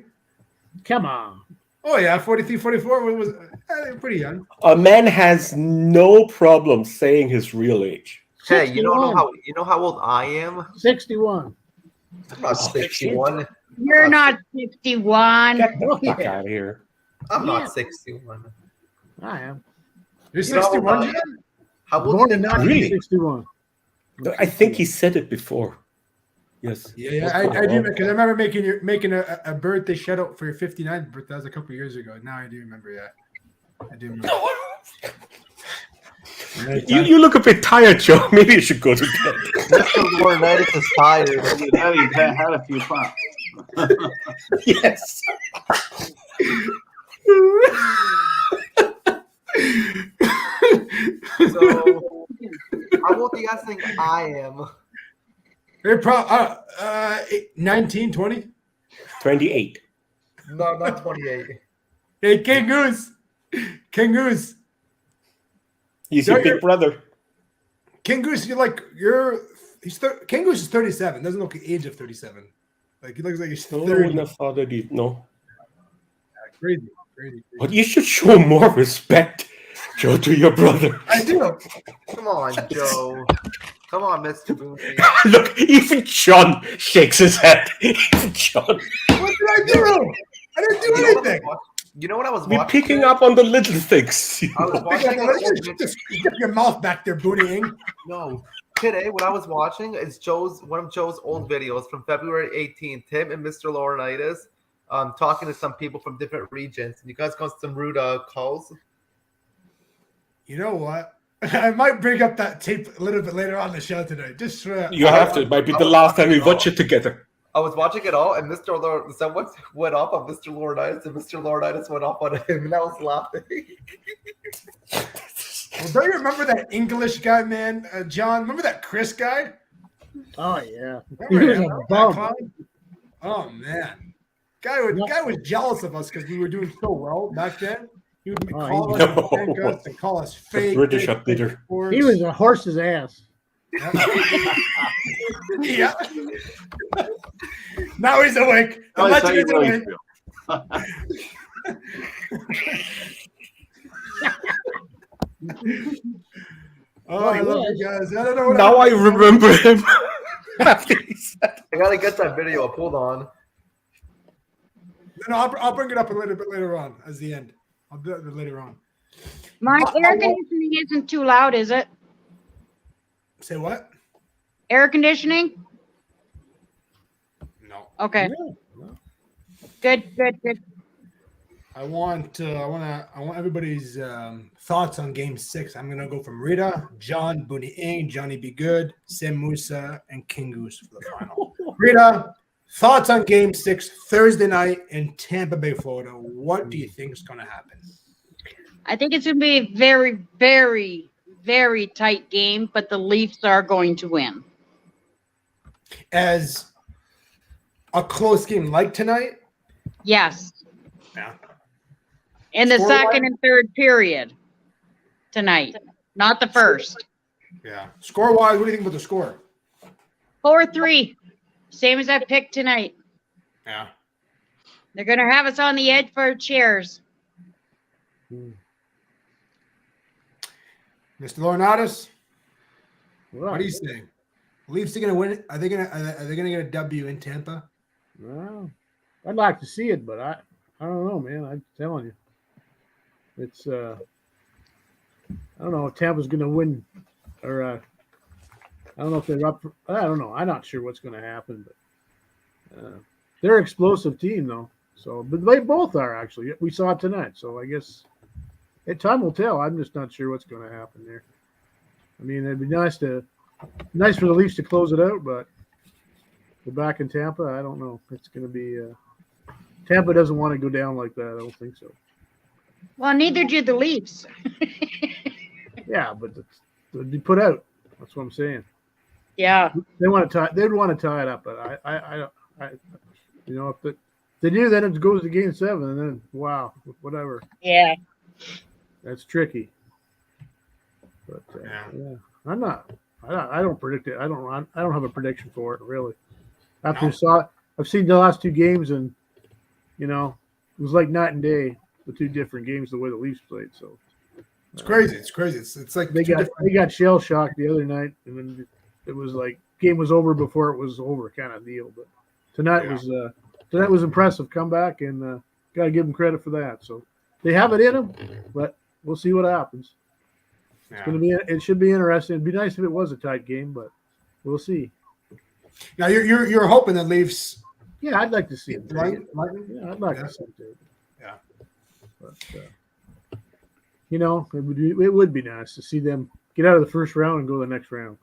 Come on. Oh, yeah, 43, 44. Was pretty young. A man has no problem saying his real age. Hey, you don't know 61. how old I am? 61. I'm not 61. You're not 61. Get the Oh, fuck yeah. out of here. I'm Yeah. not 61. I am. You're You know how old 61, I John? am? How old Born do in you think I am? Really? 1961. I think he said it before. Yes. Yeah, I do because I remember making a birthday shout out for your 59th birthday. That was a couple years ago. Now I do remember that. I do remember. You look a bit tired, Joe. Maybe you should go to bed. Mr. Laurinaitis is tired. He had a few pops. Yes. So, how old do you guys think I am? Very proud. 19, 20. 28. No, not 28. Hey, King Goose. King Goose. He's your big brother. King Goose, King Goose is 37. Doesn't look the age of 37. Like he looks like he's No, 30. no father did. No. Crazy. But you should show more respect, Joe, to your brother. I do. Come on, Joe. Come on, Mr. Booney. Look, even John shakes his head. Even John. What did I do? I didn't do anything. You know what I was We're watching? picking up on the little things. I was watching an old video. Just get your mouth back there, Booty Ing. No. Today, what I was watching is one of Joe's old videos from February 18th. Him and Mr. Laurinaitis talking to some people from different regions. And you guys got some rude calls. You know what? I might bring up that tape a little bit later on the show today. Just You have to. It might be the last time we watch it together. I was watching it all, and someone went off on Mr. Laurinaitis, and Mr. Laurinaitis went off on him, and I was laughing. Well, don't you remember that English guy, man, John? Remember that Chris guy? Oh, yeah. Remember He was him? a Remember that bum. clown? Oh man, guy was jealous of us because we were doing so well back then. He would call us, No. and thank us and call us The fake. British fake are bitter. sports. He was a horse's ass. Yeah. Now he's awake. The That's how legend you is really awake. feel. Oh, I love you guys. I don't know what Now I remember him. After he said I gotta get that video up. Hold on. No, I'll bring it up a little bit later on as the end. I'll do it later on. My air conditioning isn't too loud, is it? Say what? Air conditioning? No. Okay. Good. I want everybody's thoughts on Game 6. I'm gonna go from Rita, John, Booney Ing, Johnny Be Good, Sam Musa, and King Goose for the final. Rita, thoughts on Game 6 Thursday night in Tampa Bay, Florida. What do you think is gonna happen? I think it's going to be a very, very, very tight game, but the Leafs are going to win. As a close game like tonight? Yes. Yeah. In the Score-wise? second and third period tonight, not the first. Yeah. Score-wise, what do you think about the score? 4-3, same as I picked tonight. Yeah. They're going to have us on the edge for our chairs. Mr. Laurinaitis, Well, what are you saying? Leafs are gonna win it? Are they gonna get a W in Tampa? well, I'd like to see it, but I don't know, man. I'm telling you, it's I don't know if Tampa's going to win, or I don't know if they're up. I don't know. I'm not sure what's going to happen, but they're an explosive team, though. So, but they both are actually. We saw it tonight, so I guess time will tell. I'm just not sure what's going to happen there. I mean, it'd be nice for the Leafs to close it out, but they're back in Tampa. I don't know. It's going to be Tampa doesn't want to go down like that. I don't think so. Well, neither do the Leafs. Yeah, but they'd be put out. That's what I'm saying. Yeah. They want to tie. They'd want to tie it up, but I you know, if they do, then it goes to Game 7, and then wow, whatever. Yeah. That's tricky. But yeah, I don't predict it. I don't have a prediction for it really. After I've seen the last two games, and you know, it was like night and day. The two different games, the way the Leafs played. So It's crazy. It's crazy. It's like they got shell shocked the other night, and then it was like game was over before it was over, kind of deal. But tonight was impressive comeback, and got to give them credit for that. So they have it in them, but we'll see what happens. It's going to be. It should be interesting. It'd be nice if it was a tight game, but we'll see. Now you're hoping that Leafs. Yeah, I'd like to see it. Right? Yeah, I'd like to see it. Yeah. But you know, it would be nice to see them get out of the first round and go to the next round.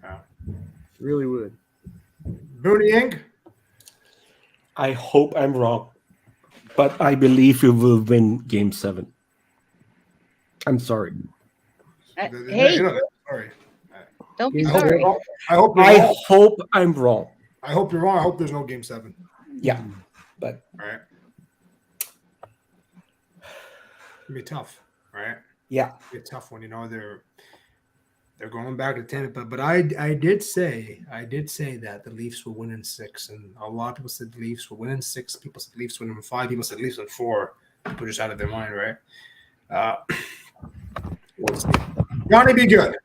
Yeah. It really would. Booney Ing. I hope I'm wrong, but I believe we will win Game 7. I'm sorry. Hey, Sorry. don't be I sorry. I hope you're I wrong. hope I'm wrong. I hope you're wrong. I hope there's no Game 7. Yeah, but All right. It'll be tough, right? yeah, It'll be a tough one. You know, they're going back to Tampa, but I did say that the Leafs will win in 6, and a lot of people said the Leafs will win in 6. People said Leafs win in 5. People said Leafs in 4. People just out of their mind, right? We'll see. Johnny, be good.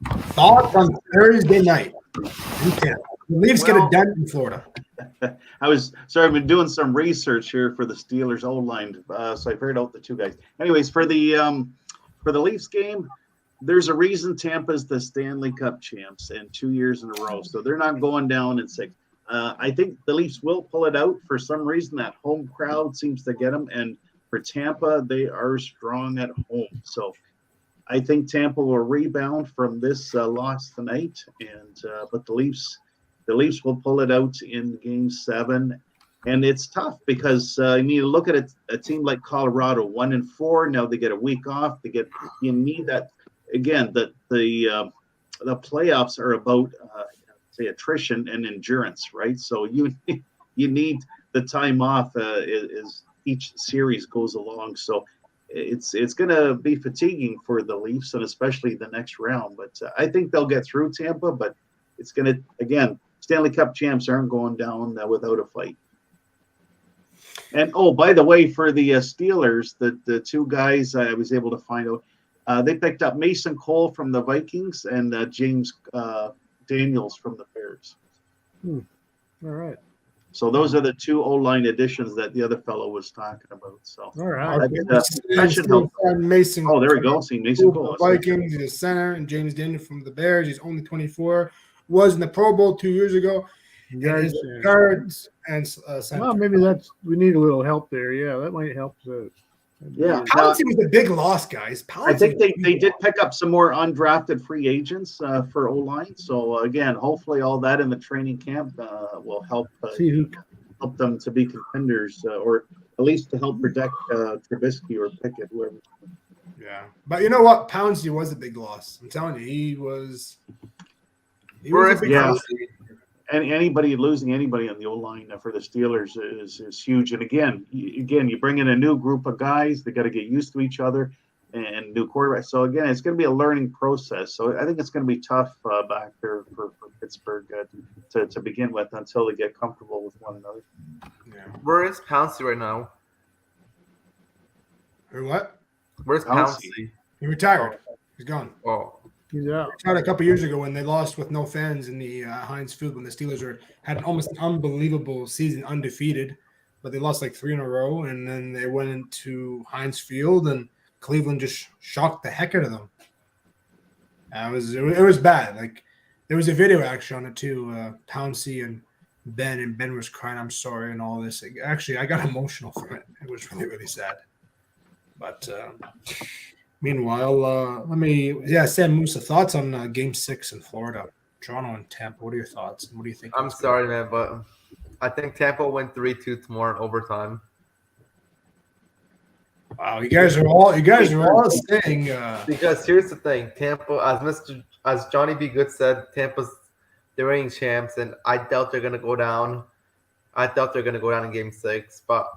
Thoughts on Thursday night in Tampa? The Leafs get it done in Florida. I've been doing some research here for the Steelers O-line, so I figured out the two guys. Anyways, for the Leafs game, there's a reason Tampa's the Stanley Cup champs and 2 years in a row, so they're not going down in 6. I think the Leafs will pull it out. For some reason, that home crowd seems to get them, and for Tampa, they are strong at home. So I think Tampa will rebound from this loss tonight, and but the Leafs will pull it out in Game 7, and it's tough because you need to look at a team like Colorado, 1-4. Now they get a week off. You need that again. The playoffs are about say attrition and endurance, right? So you need the time off as each series goes along. So it's going to be fatiguing for the Leafs, and especially the next round. But I think they'll get through Tampa. But it's going to, again, Stanley Cup champs aren't going down without a fight. And, oh, by the way, for the Steelers, the two guys I was able to find out, They picked up Mason Cole from the Vikings and James Daniels from the Bears. All right. So those are the two O-line additions that the other fellow was talking about. So All right. that should help. Mason. Oh, there we go. See Mason Cole. Vikings, he's a center, and James Daniel from the Bears. He's only 24. Was in the Pro Bowl 2 years ago. Guards, Guards and center. well, maybe we need a little help there. Yeah, that might help. Yeah. Pouncey was a big loss, guys. I think Pouncey they did pick up some more undrafted free agents for O-line. So again, hopefully all that in the training camp will help See who. help them to be contenders, or at least to help protect Trubisky or Pickett, whoever. Yeah, but you know what? Pouncey was a big loss. I'm telling you, he was a big Yeah. loss. And losing anybody on the O-line for the Steelers is huge. And again, you bring in a new group of guys. They got to get used to each other and new quarterback. So again, it's going to be a learning process. So I think it's going to be tough back there for Pittsburgh to begin with until they get comfortable with one another. Yeah. Where is Pouncey right now? Or what? Where's Pouncey. Pouncey? He retired. He's gone. Oh, He's out. Retired a couple years ago when they lost with no fans in the Heinz Field when the Steelers had almost an unbelievable season, undefeated, but they lost like 3 in a row, and then they went into Heinz Field and Cleveland just shocked the heck out of them. It was bad. Like there was a video actually on it too. Pouncey and Ben was crying, "I'm sorry," and all this. Actually, I got emotional from it. It was really, really sad. But meanwhile, Sam Musa, thoughts on Game 6 in Florida, Toronto and Tampa. What are your thoughts? And what do you think? I'm sorry, man, but I think Tampa will win 3-2 tomorrow in overtime. Wow, you guys are all saying. Because here's the thing, Tampa, as Johnny B. Good said, Tampa's the reigning champs, and I doubt they're gonna go down. I doubt they're gonna go down in Game 6, but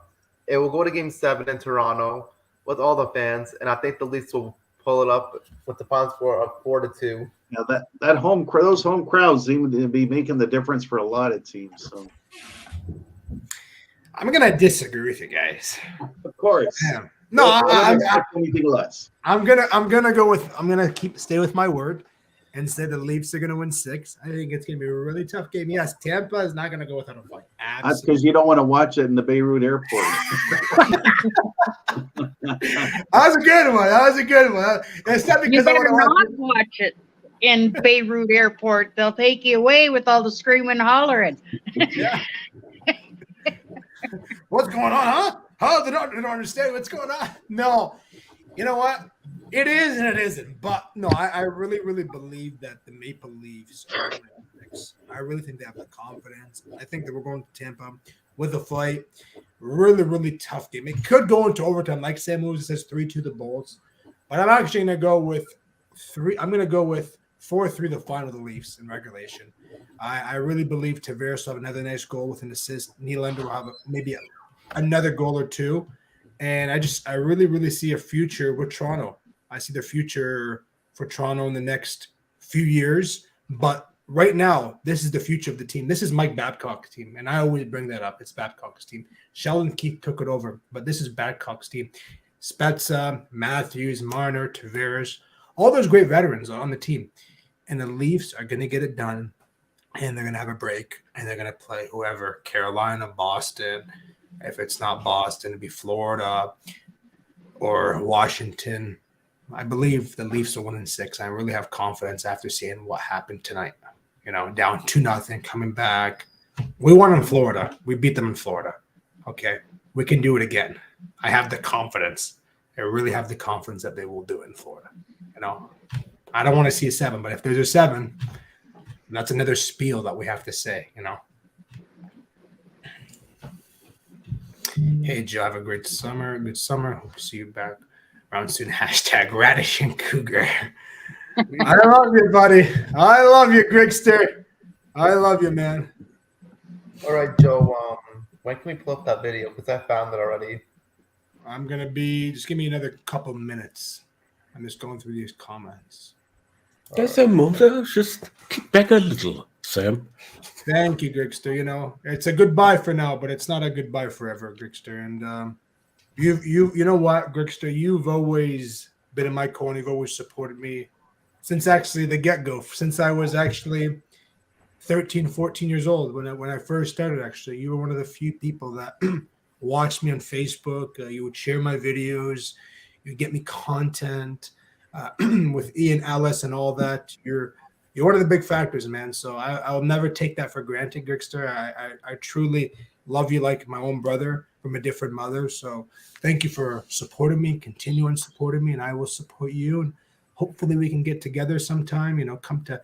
it will go to Game 7 in Toronto with all the fans, and I think the Leafs will pull it up with the final score of 4-2. Now those home crowds seem to be making the difference for a lot of teams. So I'm gonna disagree with you guys. of course, Yeah. No, anything less. I'm gonna stay with my word and say the Leafs are gonna win 6. I think it's gonna be a really tough game. Yes, Tampa is not gonna go without a fight. That's because you don't want to watch it in the Beirut airport. That was a good one. It's not You because I better want not watch it in Beirut Airport. They'll take you away with all the screaming and hollering. Yeah. What's going on, huh? Huh? They don't understand what's going on. No. You know what? It is and it isn't. But no, I really, really believe that the Maple Leafs are going to fix. I really think they have the confidence. I think that we're going to Tampa with a fight. Really, really tough game. It could go into overtime, like Sam Lewis says, 3-2 the Bolts. But I'm actually going to go with 3. I'm going to go with 4-3 the final of the Leafs in regulation. I really believe Tavares will have another nice goal with an assist. Nylander will have maybe another goal or two. And I really, really see a future with Toronto. I see the future for Toronto in the next few years. But right now, this is the future of the team. This is Mike Babcock's team. And I always bring that up. It's Babcock's team. Sheldon Keefe took it over. But this is Babcock's team. Spezza, Matthews, Marner, Tavares, all those great veterans on the team. And the Leafs are going to get it done. And they're going to have a break. And they're going to play whoever. Carolina, Boston. If it's not Boston, it'd be Florida or Washington. I believe the Leafs will win in 6. I really have confidence after seeing what happened tonight. You know, down 2-0, coming back. We won in Florida. We beat them in Florida. Okay. We can do it again. I have the confidence. I really have the confidence that they will do it in Florida. You know, I don't want to see a 7, but if there's a 7, that's another spiel that we have to say, you know. Hey, Joe, have a great summer. Good summer. Hope to see you back around soon. # Radish and Cougar. I love you, buddy. I love you, Grigster. I love you, man. All right, Joe. When can we pull up that video? Because I found it already. I'm going to just give me another couple minutes. I'm just going through these comments. There's a moment. Just kick back a little, Sam. Thank you, Grigster. You know, it's a goodbye for now, but it's not a goodbye forever, Grigster. And you know what, Grigster, you've always been in my corner. You've always supported me since actually the get-go, since I was actually 13, 14 years old when I first started. Actually, you were one of the few people that watched me on Facebook. You would share my videos, you get me content with Ian Ellis and all that. You're one of the big factors, man. So I'll never take that for granted, Grigster. I truly love you like my own brother from a different mother. So thank you for supporting me, continuing supporting me, and I will support you. And hopefully we can get together sometime, come to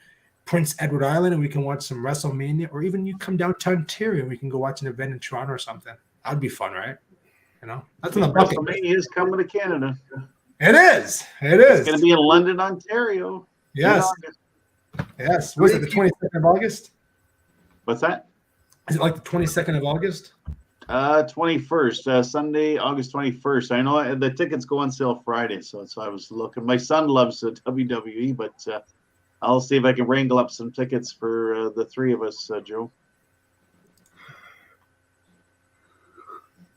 Prince Edward Island and we can watch some WrestleMania, or even you come down to Ontario and we can go watch an event in Toronto or something. That'd be fun, right? That's on the bucket list. WrestleMania is coming to Canada. It is. It's going to be in London, Ontario. Yes. Yes. Was it the 22nd of August? What's that? Is it like the 22nd of August? 21st, Sunday, August 21st. I know the tickets go on sale Friday, so I was looking. My son loves WWE, but I'll see if I can wrangle up some tickets for the three of us, Joe.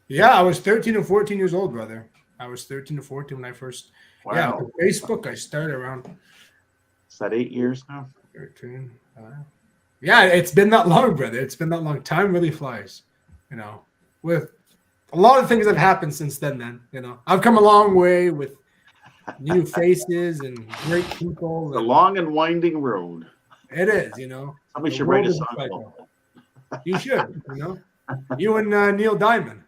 Yeah, I was 13 or 14 years old, brother. I was 13 or 14 when I first. Wow. Yeah, on Facebook, I started around. Is that 8 years now? 13. Yeah, it's been that long, brother. It's been that long. Time really flies, with a lot of things that have happened since then, man. I've come a long way with new faces and great people. It's a long and winding road. It is, Somebody should write a song about that. You should, You and Neil Diamond.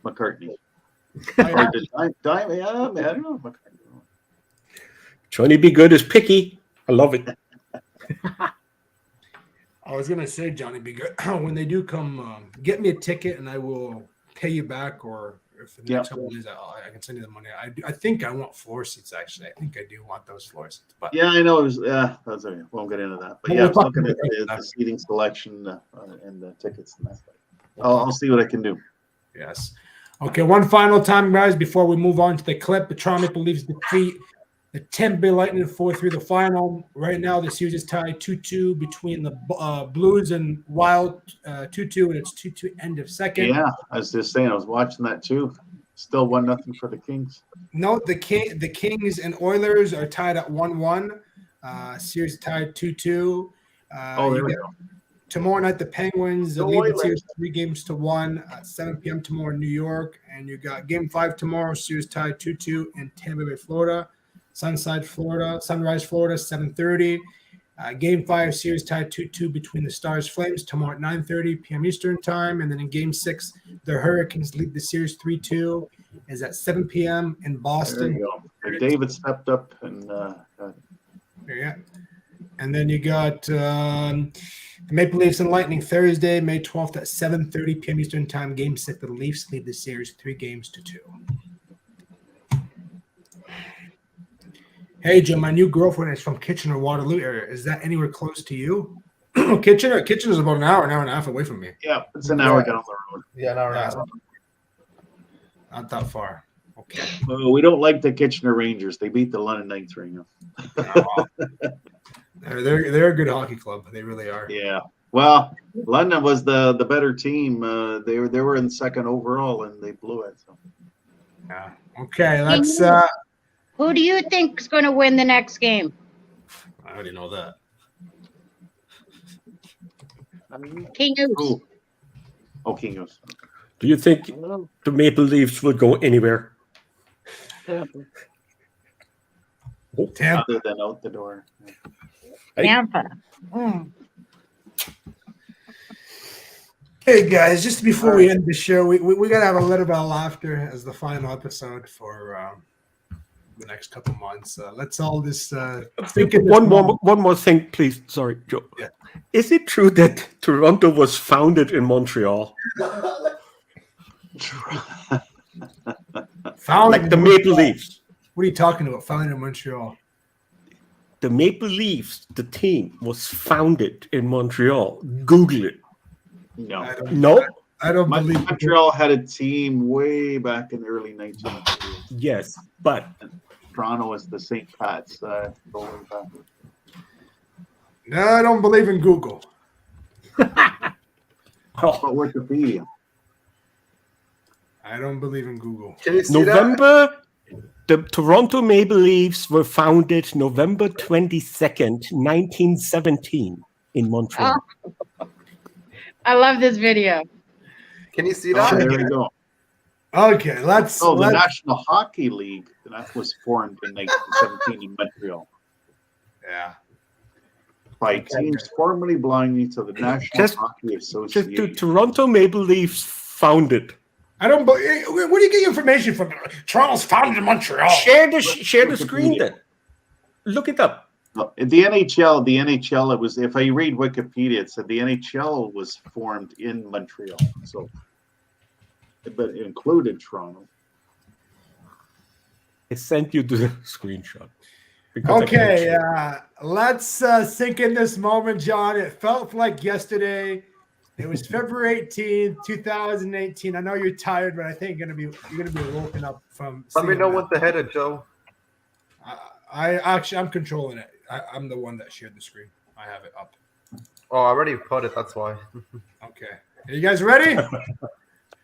McCartney. Diamond, yeah, man, I don't know. McCartney. Johnny Be Good is picky. I love it. I was gonna say, Johnny Be Good. When they do come, get me a ticket and I will pay you back. Or if the next couple days, I can send you the money. I think I want floor seats. Actually, I think I do want those floor seats. But yeah, I know. Won't get into that. But yeah, I was looking at the seating selection and the tickets and that. I'll see what I can do. Yes. Okay, one final time, guys, before we move on to the clip. The Toronto Maple Leafs defeat the Tampa Bay Lightning 4-3 the final. Right now, the series is tied 2-2 between the Blues and Wild, 2-2, and it's 2-2 end of second. Yeah, I was just saying, I was watching that too. Still 1-0 for the Kings. No, the Kings and Oilers are tied at 1-1. Series tied 2-2. There we go. Tomorrow night, the Penguins lead the series 3-1 at 7 p.m. tomorrow in New York. And you got Game 5 tomorrow, series tied 2-2 in Tampa Bay, Florida. Sunrise, Florida, 7:30. Game 5, series tied 2-2 between the Stars Flames tomorrow at 9:30 p.m. Eastern Time. And then in Game 6, the Hurricanes lead the series 3-2. Is at 7 p.m. in Boston. There you go. David stepped up and yeah. And then you got the Maple Leafs and Lightning Thursday, May 12th at 7:30 p.m. Eastern Time. Game 6, the Leafs lead the series 3-2. Hey, Joe, my new girlfriend is from Kitchener, Waterloo area. Is that anywhere close to you? Kitchener is about an hour and a half away from me. yeah, it's an hour down the road. Yeah, an hour and a half. Not that far. Okay. Well, we don't like the Kitchener Rangers. They beat the London Knights right now. They're a good hockey club. They really are. Yeah. Well, London was the better team. They were in second overall and they blew it. So. Yeah. Okay. Let's. Who do you think is going to win the next game? I already know that. King Oos. Ooh. Oh, King Oos. Do you think the Maple Leafs will go anywhere? Tampa. Other than out the door. Tampa. Mm. Hey guys, just before we end the show, we gotta have a little bit of laughter as the final episode for the next couple months. Let's all just think of one more thing, please. Sorry, Joe. Yeah. Is it true that Toronto was founded in Montreal? Founded Like the Maple Leafs. What are you talking about? Founded in Montreal. The Maple Leafs, the team, was founded in Montreal. Google it. No. I don't believe Montreal had a team way back in the early 1900s. Yes, but Toronto is the St. Pat's. No, I don't believe in Google. But Wikipedia. I don't believe in Google. Can you see November The Toronto Maple Leafs were founded November 22nd, 1917 in Montreal. Oh, I love this video. Can you see Oh, that? there we go. Okay, let's. Oh, the let's National Hockey League that was formed in 1917 in Montreal yeah. by teams formerly belonging to the National Hockey Just Association. the Toronto Maple Leafs founded. I don't. Where do you get your information from? Toronto's founded in Montreal. Share the screen then. Look it up. The NHL, it was, if I read Wikipedia, it said the NHL was formed in Montreal. So, but it included Toronto. I sent you the screenshot. because I couldn't Okay, share. let's sink in this moment, John. It felt like yesterday. It was February 18th, 2018. I know you're tired, but I think you're gonna be woken up from. Let me seeing know that. what's ahead of Joe. I'm controlling it. I'm the one that shared the screen. I have it up. Oh, I already put it. That's why. Okay. Are you guys ready?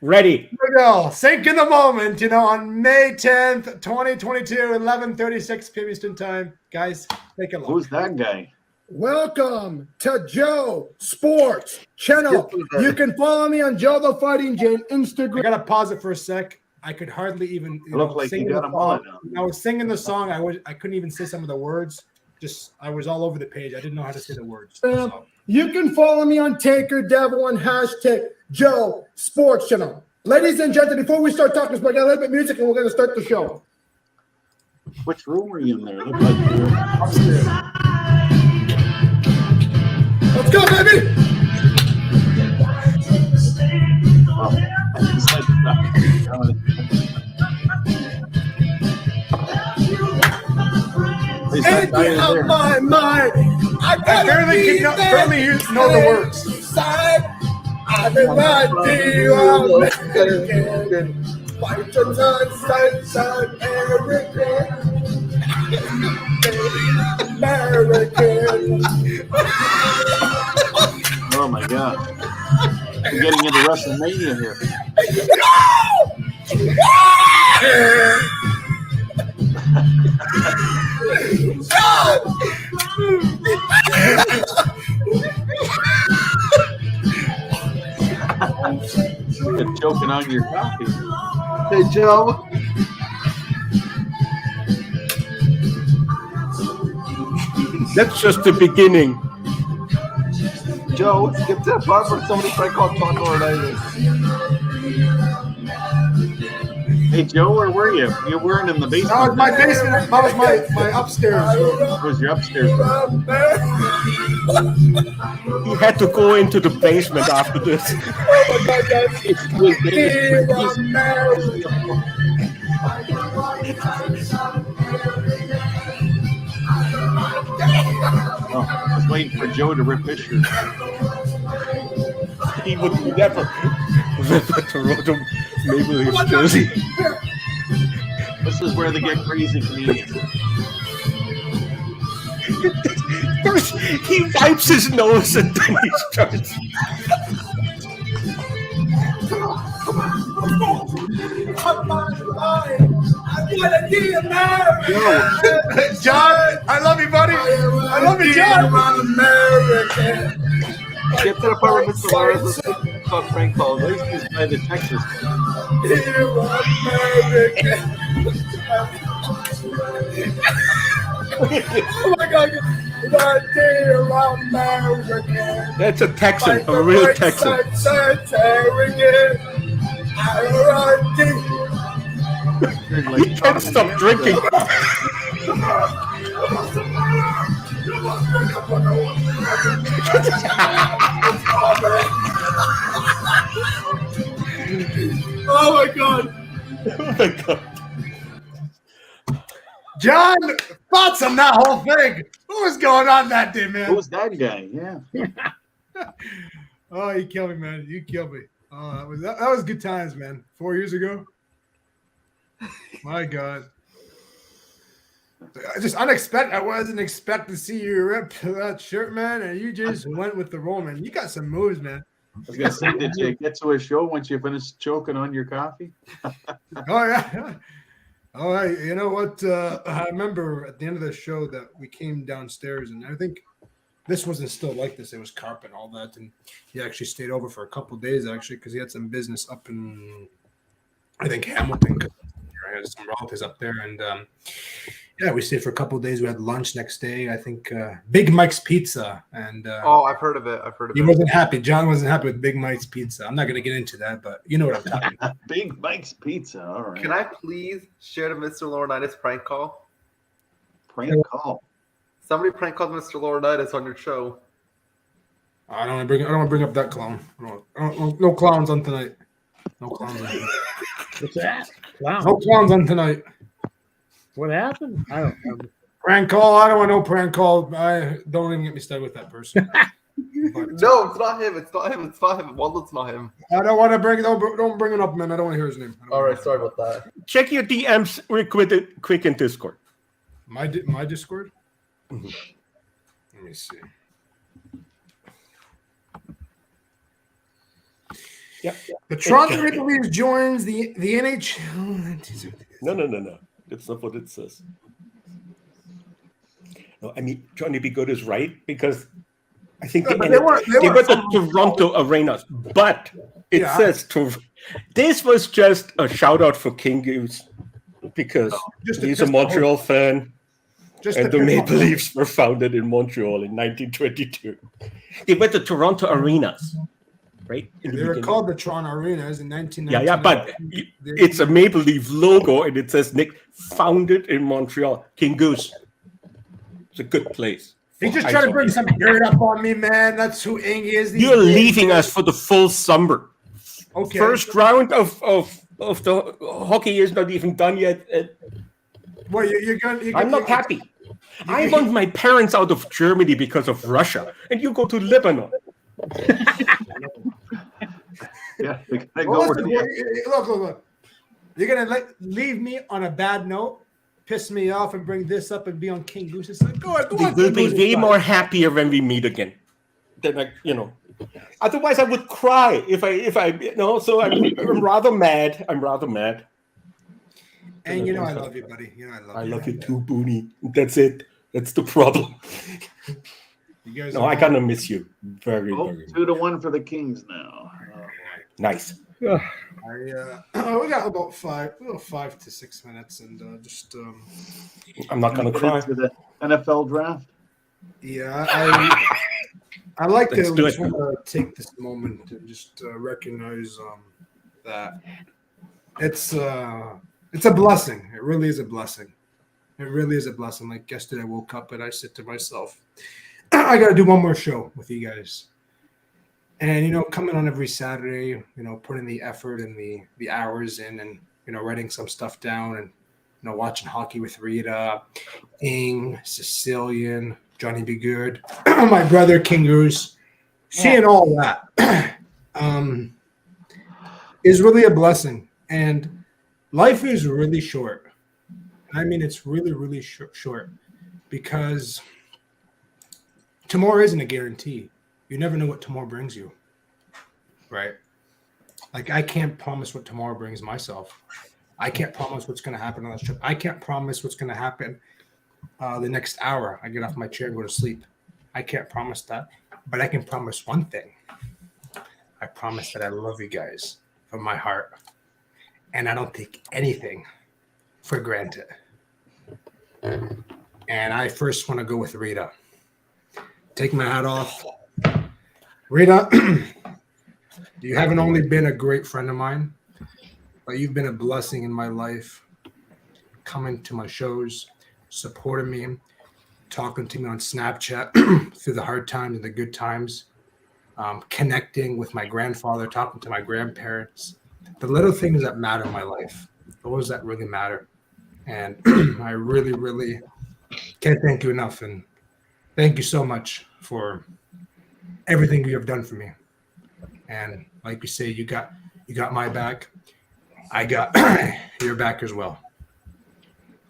Ready. Here we go. Sink in the moment. On May 10th, 2022, 11:36 p.m. Eastern Time. Guys, take a look. Who's that guy? Welcome to Joe Sports Channel. You can follow me on Joe the Fighting Jane I Instagram. gotta pause it for a sec. I could hardly even Look like sing you the got him song. on now. When I was singing the song. I couldn't even say some of the words. Just I was all over the page. I didn't know how to say the words. So. You can follow me on Taker Devil and hashtag Joe Sports Channel. Ladies and gentlemen, before we start talking, we're gonna a little bit of music and we're gonna start the show. Which room are you in there? Look like you're Upstairs. Let's go, baby! it's like Is that guy in Empty there? out my mind. I barely know the words. Side. I've been riding around American. Fight your sunshine, American. American. Oh my God. We're getting into WrestleMania here. You're choking on your coffee. Hey, Joe. That's just the beginning. Joe, skip to the part where somebody tried called tonsillitis. Hey Joe, where were you? You weren't in the basement. That was my basement. That was my upstairs room. It was your upstairs room. He had to go into the basement after this. Oh, I was waiting for Joe to rip his shirt. He would never rip a Toronto Maple Leafs jersey. This is where they get crazy Canadians. He wipes his nose and then he starts. John, I love you, buddy. I love you, John. Skip to the part where Mr. Lawrence was called prank calls. This is by the Texas. Oh my God. That's a Texan, a real Texan. He can't stop drinking. Oh my God. Oh my God. John, thoughts on that whole thing? What was going on that day, man? Who's that guy? Yeah. Oh, you killed me, man. You killed me. Oh, that was good times, man. 4 years ago. My God. Just unexpected. I wasn't expecting to see you rip that shirt, man, and you just went with the roll, man. You got some moves, man. I was gonna say, did you get to a show once you finished choking on your coffee? Oh yeah. Oh, you know what? I remember at the end of the show that we came downstairs, and I think this wasn't still like this. It was carpet and all that, and he actually stayed over for a couple of days actually because he had some business up in, I think, Hamilton. 'Cause I had some relatives up there, and yeah, we stayed for a couple of days. We had lunch next day. I think Big Mike's Pizza, and Oh, I've heard of it. I've heard of he it. wasn't happy. John wasn't happy with Big Mike's Pizza. I'm not going to get into that, but you know what I'm talking about. Big Mike's Pizza. All right. Can I please share the Mr. Laurinaitis prank call? Prank call? Somebody prank called Mr. Laurinaitis on your show. I don't want to bring up that clown. No clowns on tonight. No clowns on tonight. What's that? Clown. No clowns on tonight. What happened? I don't remember. Prank call. I don't want no prank call. I don't even get me started with that person. But No, it's not him. It's not him. It's not him. Walnut's not him. I don't want to bring it. Don't bring it up, man. I don't want to hear his name. All right, sorry about that. Check your DMs real quick in Discord. My Discord. Mhm. Let me see. Yep. The Toronto Maple Leafs joins the NHL. No. That's not what it says. No, I mean, Johnny B. Good is right because I think Yeah, they but were the Toronto Arenas, but it Yeah. says this was just a shout out for King Goose because he's a Montreal fan. And the Maple Leafs were founded in Montreal in 1922. They went to Toronto Arenas, right? In the They were beginning. called the Toronto Arenas in 1919. Yeah, but it's a Maple Leaf logo, and it says Nick founded in Montreal. King Goose. It's a good place. He's just trying to bring some dirt up on me, man. That's who Ing is. these You're days. leaving us for the full summer. Okay. First round of the hockey is not even done yet. Well, you're going. I'm not happy. I want my parents out of Germany because of Russia, and you go to Lebanon. Yeah, they gotta Well, go over listen, to look. You're gonna leave me on a bad note, piss me off, and bring this up and be on King Goose's side. Go on. We will be way more happier when we meet again. Then otherwise I would cry if I So I'm rather mad. And you know I love you, buddy. You know I love you too, Booney. That's it. That's the problem. You guys. No, I kind of miss you very, Oh, very 2-1 for the Kings now. nice. we got about 5 to 6 minutes, and just I'm not gonna Get cry. into the NFL draft. yeah, I like to Let's do just it. want to take this moment to just recognize that it's a blessing. It really is a blessing. It really is a blessing. Like yesterday, I woke up and I said to myself, I got to do one more show with you guys. And, coming on every Saturday, putting the effort and the hours in and, writing some stuff down and, watching hockey with Rita, Ing, Sicilian, Johnny B. Good, my brother, King Goose, seeing all that is really a blessing. And life is really short. I mean, it's really, really short because tomorrow isn't a guarantee. You never know what tomorrow brings you, right? Like, I can't promise what tomorrow brings myself. I can't promise what's going to happen on this trip. I can't promise what's going to happen the next hour. I get off my chair and go to sleep. I can't promise that. But I can promise one thing. I promise that I love you guys from my heart. And I don't take anything for granted. And I first want to go with Rita. Take my hat off. Rita, you haven't only been a great friend of mine, but you've been a blessing in my life. Coming to my shows, supporting me, talking to me on Snapchat through the hard times and the good times, connecting with my grandfather, talking to my grandparents. The little things that matter in my life, those that really matter. And I really, really can't thank you enough. And thank you so much for everything you have done for me. And like you say, you got my back. I got your back as well.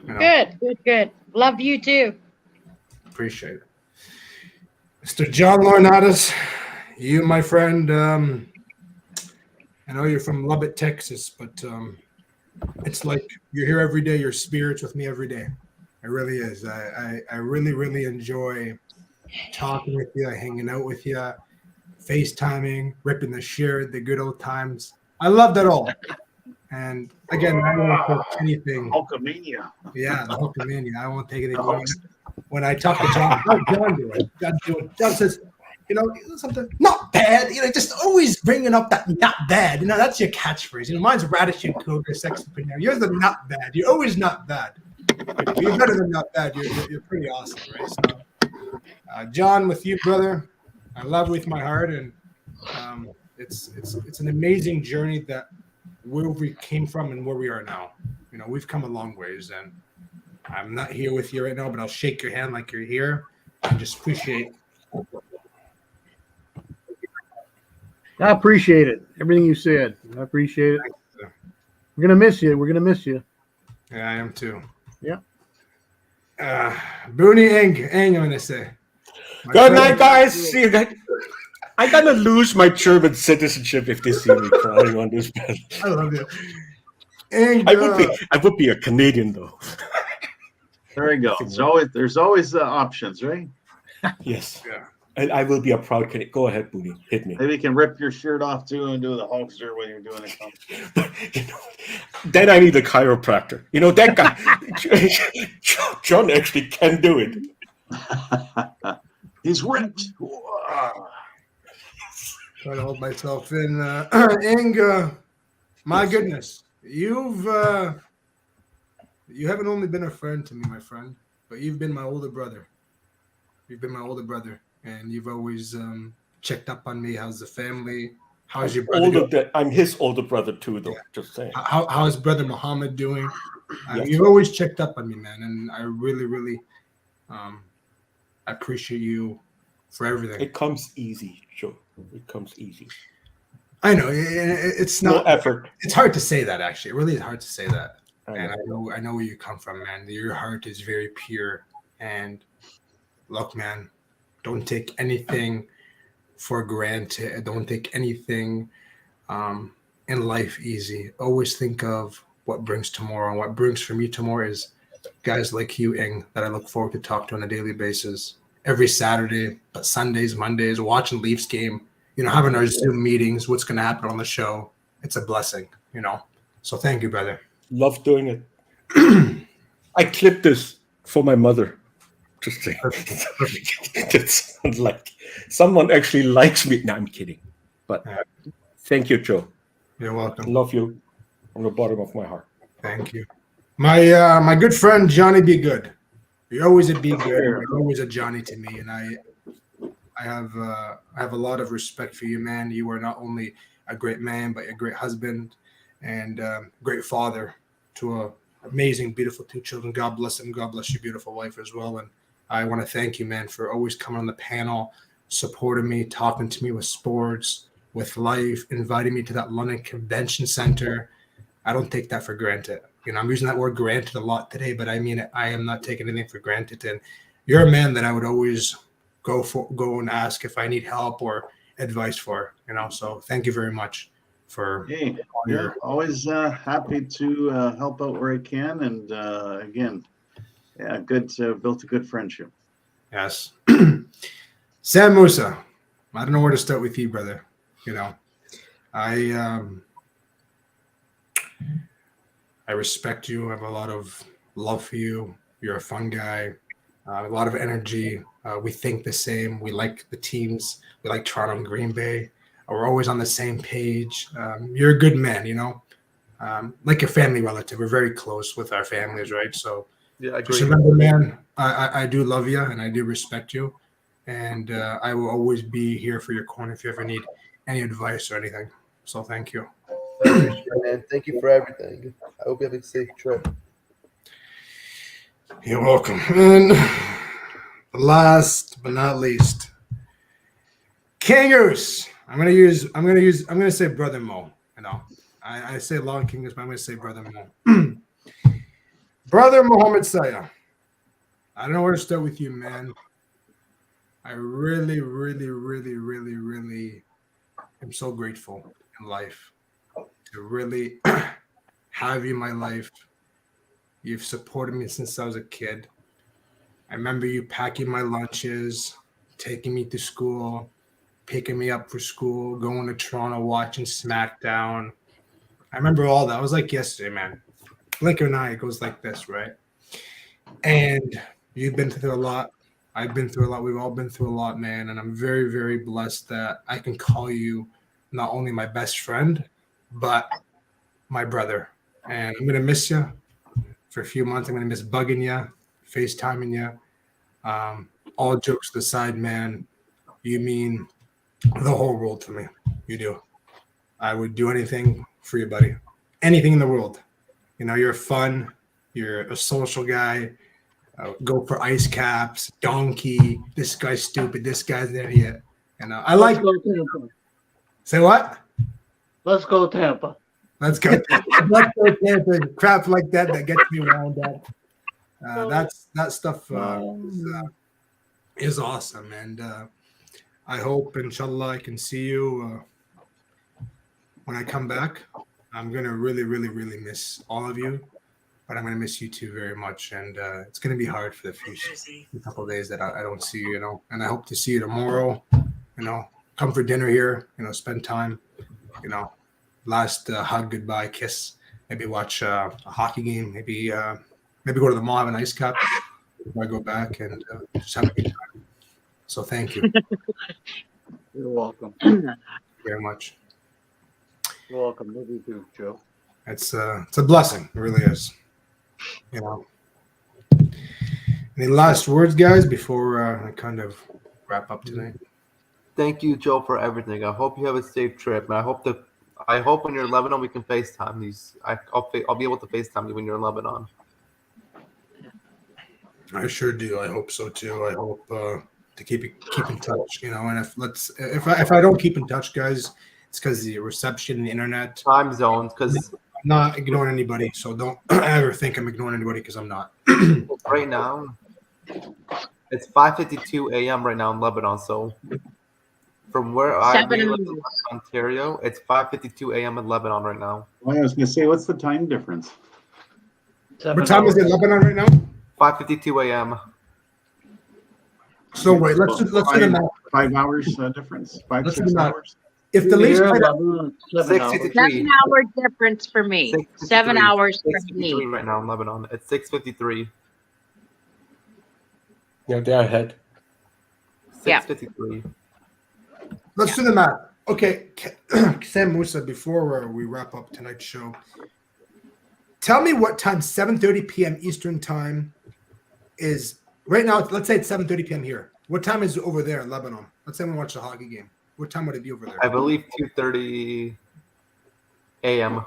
Good. Love you too. Appreciate it. Mr. John Laurinaitis, you, my friend, I know you're from Lubbock, Texas, but it's like you're here every day. Your spirit's with me every day. It really is. I really, really enjoy talking with you, hanging out with you, FaceTiming, ripping the shirt, the good old times. I love that all. And again, I don't take anything. Hulkamania. Yeah, the Hulkamania. I won't take anything. When I talk to John, how's John doing? John says, something not bad. Just always bringing up that not bad. That's your catchphrase. Mine's radish and cougar, sexy pinero. Yours are not bad. You're always not bad. You're better than not bad. You're pretty awesome, right? So, John, with you, brother, I love with my heart, and it's an amazing journey that where we came from and where we are now. We've come a long ways, and I'm not here with you right now, but I'll shake your hand like you're here and just appreciate. I appreciate it. Everything you said. I appreciate it. We're gonna miss you. We're gonna miss you. Yeah, I am too. Yeah. Booney Eng, I'm gonna say. Good night, guys. See you guys. I'm gonna lose my German citizenship if they see me crying on this bed. I love you. Eng, I would be a Canadian though. There we go. There's always options, right? Yes. Yeah. And I will be a proud Canadian. Go ahead, Booney. Hit me. Maybe you can rip your shirt off too and do the Hulkster when you're doing it. Then I need a chiropractor. That guy, John actually can do it. He's ripped. Try to hold myself in. Eng, my goodness, you haven't only been a friend to me, my friend, but you've been my older brother. And you've always checked up on me. How's the family? How's your brother? I'm his older brother too, though. Yeah. Just saying. How's brother Muhammad doing? You've always checked up on me, man, and I really, really appreciate you for everything. It comes easy, Joe. It comes easy. I know it's not no effort. It's hard to say that, actually. It really is hard to say that. I know where you come from, man. Your heart is very pure. And look, man, don't take anything for granted. Don't take anything in life easy. Always think of what brings tomorrow. And what brings for me tomorrow is guys like you, Ing, that I look forward to talk to on a daily basis. Every Saturday, but Sundays, Mondays, watching Leafs game, having our Zoom meetings, what's going to happen on the show. It's a blessing, So thank you, brother. Love doing it. I clipped this for my mother. Just saying. It sounds like someone actually likes me. No, I'm kidding. But thank you, Joe. You're welcome. Love you from the bottom of my heart. Thank you. My good friend, Johnny Be Good. You're always a Be Good. You're always a Johnny to me. And I have a lot of respect for you, man. You are not only a great man, but a great husband and great father to a amazing, beautiful 2 children. God bless them. God bless your beautiful wife as well. And I want to thank you, man, for always coming on the panel, supporting me, talking to me with sports, with life, inviting me to that London Convention Center. I don't take that for granted. I'm using that word granted a lot today, but I mean it. I am not taking anything for granted. And you're a man that I would always go and ask if I need help or advice for, So thank you very much for always happy to help out where I can. And again, built a good friendship. Yes. Sam Musa, I don't know where to start with you, brother. I respect you. I have a lot of love for you. You're a fun guy, a lot of energy. We think the same. We like the teams. We like Toronto and Green Bay. We're always on the same page. You're a good man, like a family relative. We're very close with our families, right? So yeah, I agree. Just remember, man, I do love you and I do respect you. And I will always be here for your corner if you ever need any advice or anything. So thank you. Man, thank you for everything. I hope you have a safe trip. You're welcome. And last but not least, Kangaroos. I'm gonna say Brother Mo. I say Long Kangaroos, but I'm gonna say Brother Mo. Brother Mohammed Saya. I don't know where to start with you, man. I really, really, really, really, really am so grateful in life to really have you in my life. You've supported me since I was a kid. I remember you packing my lunches, taking me to school, picking me up for school, going to Toronto, watching SmackDown. I remember all that. It was like yesterday, man. Blink of an eye, it goes like this, right? And you've been through a lot. I've been through a lot. We've all been through a lot, man. And I'm very, very blessed that I can call you not only my best friend, but my brother. And I'm going to miss you for a few months. I'm going to miss bugging you, FaceTiming you. All jokes aside, man, you mean the whole world to me. You do. I would do anything for you, buddy. Anything in the world. You know, you're fun. You're a social guy. Go for ice caps, donkey. This guy's stupid. This guy's an idiot. And I like. Let's go Tampa. Say what? Let's go Tampa. Let's go. Let's go Tampa. Crap like that gets me wound up. That stuff is awesome, and I hope, inshallah, I can see you when I come back. I'm gonna really, really, really miss all of you. But I'm going to miss you too very much. And it's going to be hard for the few couple of days that I don't see you, you know. And I hope to see you tomorrow, you know. Come for dinner here, you know, spend time, you know. Last hug, goodbye, kiss. Maybe watch a hockey game. Maybe go to the mall, have an ice cup before I go back and just have a good time. So thank you. You're welcome. Very much. You're welcome. Love you too, Joe. It's a blessing. It really is. You know. Any last words, guys, before I kind of wrap up tonight? Thank you, Joe, for everything. I hope you have a safe trip, and I hope when you're in Lebanon we can FaceTime these. I'll be able to FaceTime you when you're in Lebanon. I sure do. I hope so too. I hope to keep in touch. You know, and if I don't keep in touch, guys, it's because the reception, the internet, time zones, because. I'm not ignoring anybody, so don't ever think I'm ignoring anybody because I'm not. Right now, it's 5:52 a.m. right now in Lebanon. So, from where I live in Ontario, it's 5:52 a.m. in Lebanon right now. Well, I was going to say, what's the time difference? What time is it in Lebanon right now? 5:52 a.m. So wait, let's do the math. 5 hours difference. 5-6 hours. If the Leafs play 7 hour difference for me. 7 hours for me. Right now in Lebanon, it's 6:53. Yeah, they're ahead. 6:53. Let's do the math. Okay, Sam Musa, before we wrap up tonight's show, tell me what time 7:30 p.m. Eastern time is right now. Let's say it's 7:30 p.m. here. What time is it over there in Lebanon? Let's say we watch the hockey game. What time would it be over there? I believe 2:30 a.m.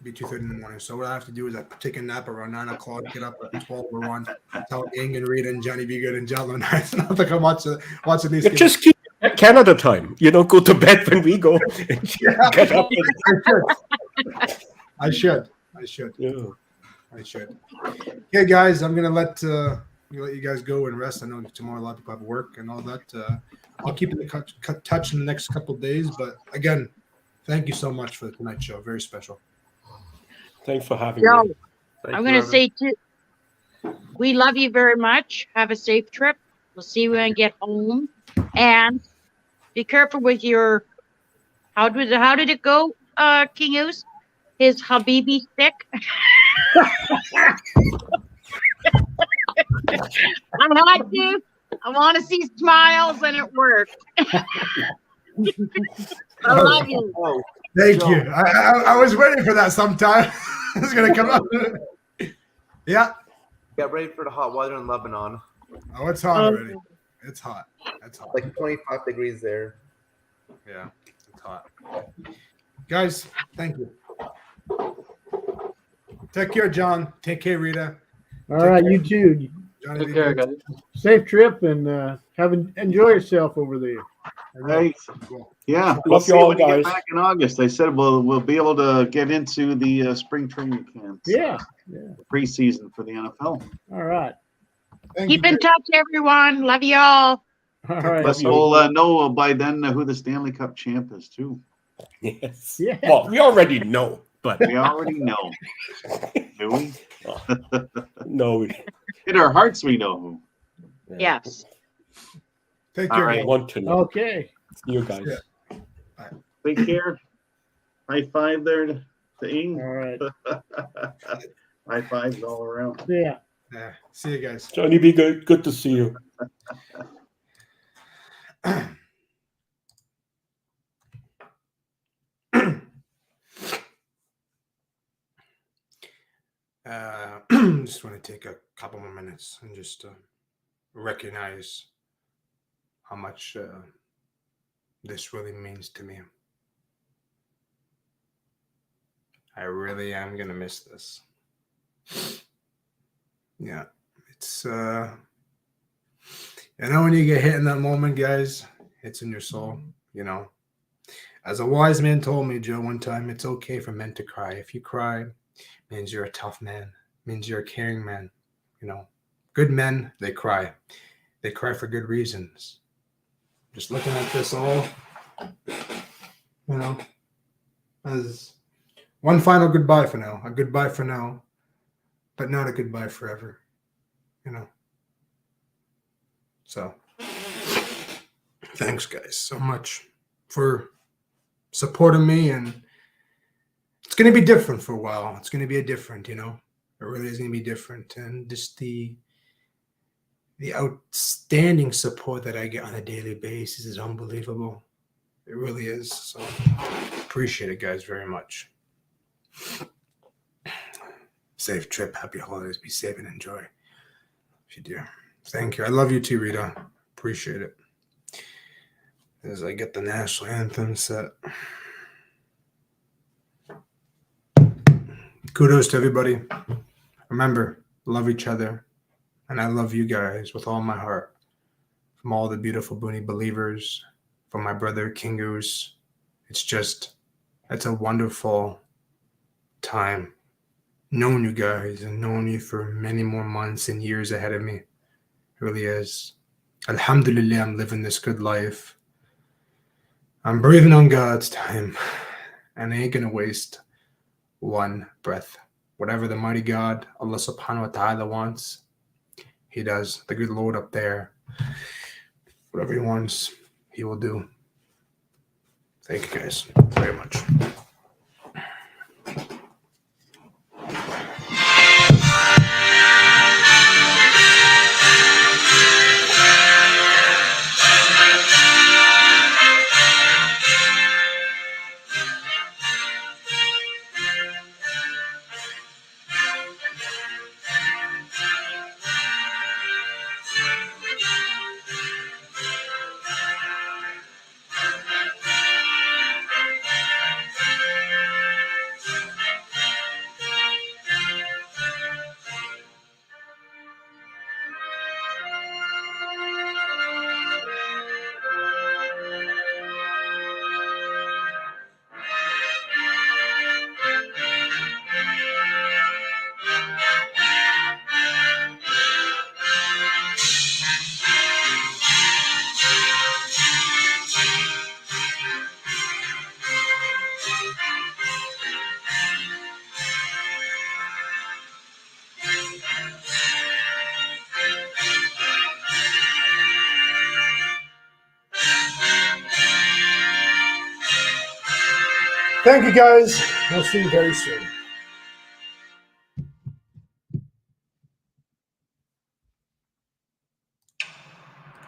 Be 2:30 in the morning. So what I have to do is I take a nap around 9 o'clock, get up at 12 or 1, tell Ing and Rita and Johnny Be Good and Jalo Nice not to come watch these games. Just keep at Canada time. You know, go to bed when we go. Get up. I should. Yeah. I should. Okay, guys, I'm gonna let you guys go and rest. I know tomorrow a lot of people have work and all that. I'll keep in touch in the next couple of days. But again, thank you so much for tonight's show. Very special. Thanks for having Joe, me. I'm going to say too, we love you very much. Have a safe trip. We'll see you when you get home. And be careful with your, how did it go, King Oos? His Habibi stick. I want to see smiles and it worked. I love you. Thank you. I was waiting for that sometime. It's going to come up. Yeah. Get ready for the hot weather in Lebanon. Oh, it's hot already. It's hot. It's hot. Like 25 degrees there. Yeah, it's hot. Guys, thank you. Take care, John. Take care, Rita. All right, you too. Johnny, take care, guys. Safe trip and enjoy yourself over there. Right. Cool. Yeah. Love you all, when we guys. get back in August. I said we'll be able to get into the spring training camps. Yeah. Preseason for the NFL. All right. Keep in touch, everyone. Love you all. All right. Plus, we'll know by then who the Stanley Cup champ is too. Yes. Yeah. Well, we already know. But We already know. Do we? no, In our hearts, we know who. Yes. Take All care. right. I want to know. Okay. You guys. Yeah. Take care. High five there to Ing. All right. High fives all around. Yeah. Yeah. See you guys. Johnny, be good. Good to see you. Just want to take a couple more minutes and just recognize how much this really means to me. I really am gonna miss this. Yeah, it's when you get hit in that moment, guys, it's in your soul. As a wise man told me, Joe, one time, it's okay for men to cry. If you cry, means you're a tough man, means you're a caring man. Good men, they cry. They cry for good reasons. Just looking at this all, as one final goodbye for now. A goodbye for now, but not a goodbye forever. So, thanks, guys, so much for supporting me, and it's going to be different for a while. It's going to be different, it really is going to be different. And just the outstanding support that I get on a daily basis is unbelievable. It really is. So appreciate it, guys, very much. Safe trip. Happy holidays. Be safe and enjoy. If you do. Thank you. I love you too, Rita. Appreciate it. As I get the national anthem set. Kudos to everybody. Remember, love each other. And I love you guys with all my heart. From all the beautiful Boonie believers, from my brother King Goose. It's a wonderful time knowing you guys and knowing you for many more months and years ahead of me. It really is. Alhamdulillah, I'm living this good life. I'm breathing on God's time. And I ain't going to waste one breath. Whatever the mighty God, Allah subhanahu wa ta'ala wants, He does. The good Lord up there, whatever He wants, He will do. Thank you guys very much. Thank you, guys. We'll see you very soon.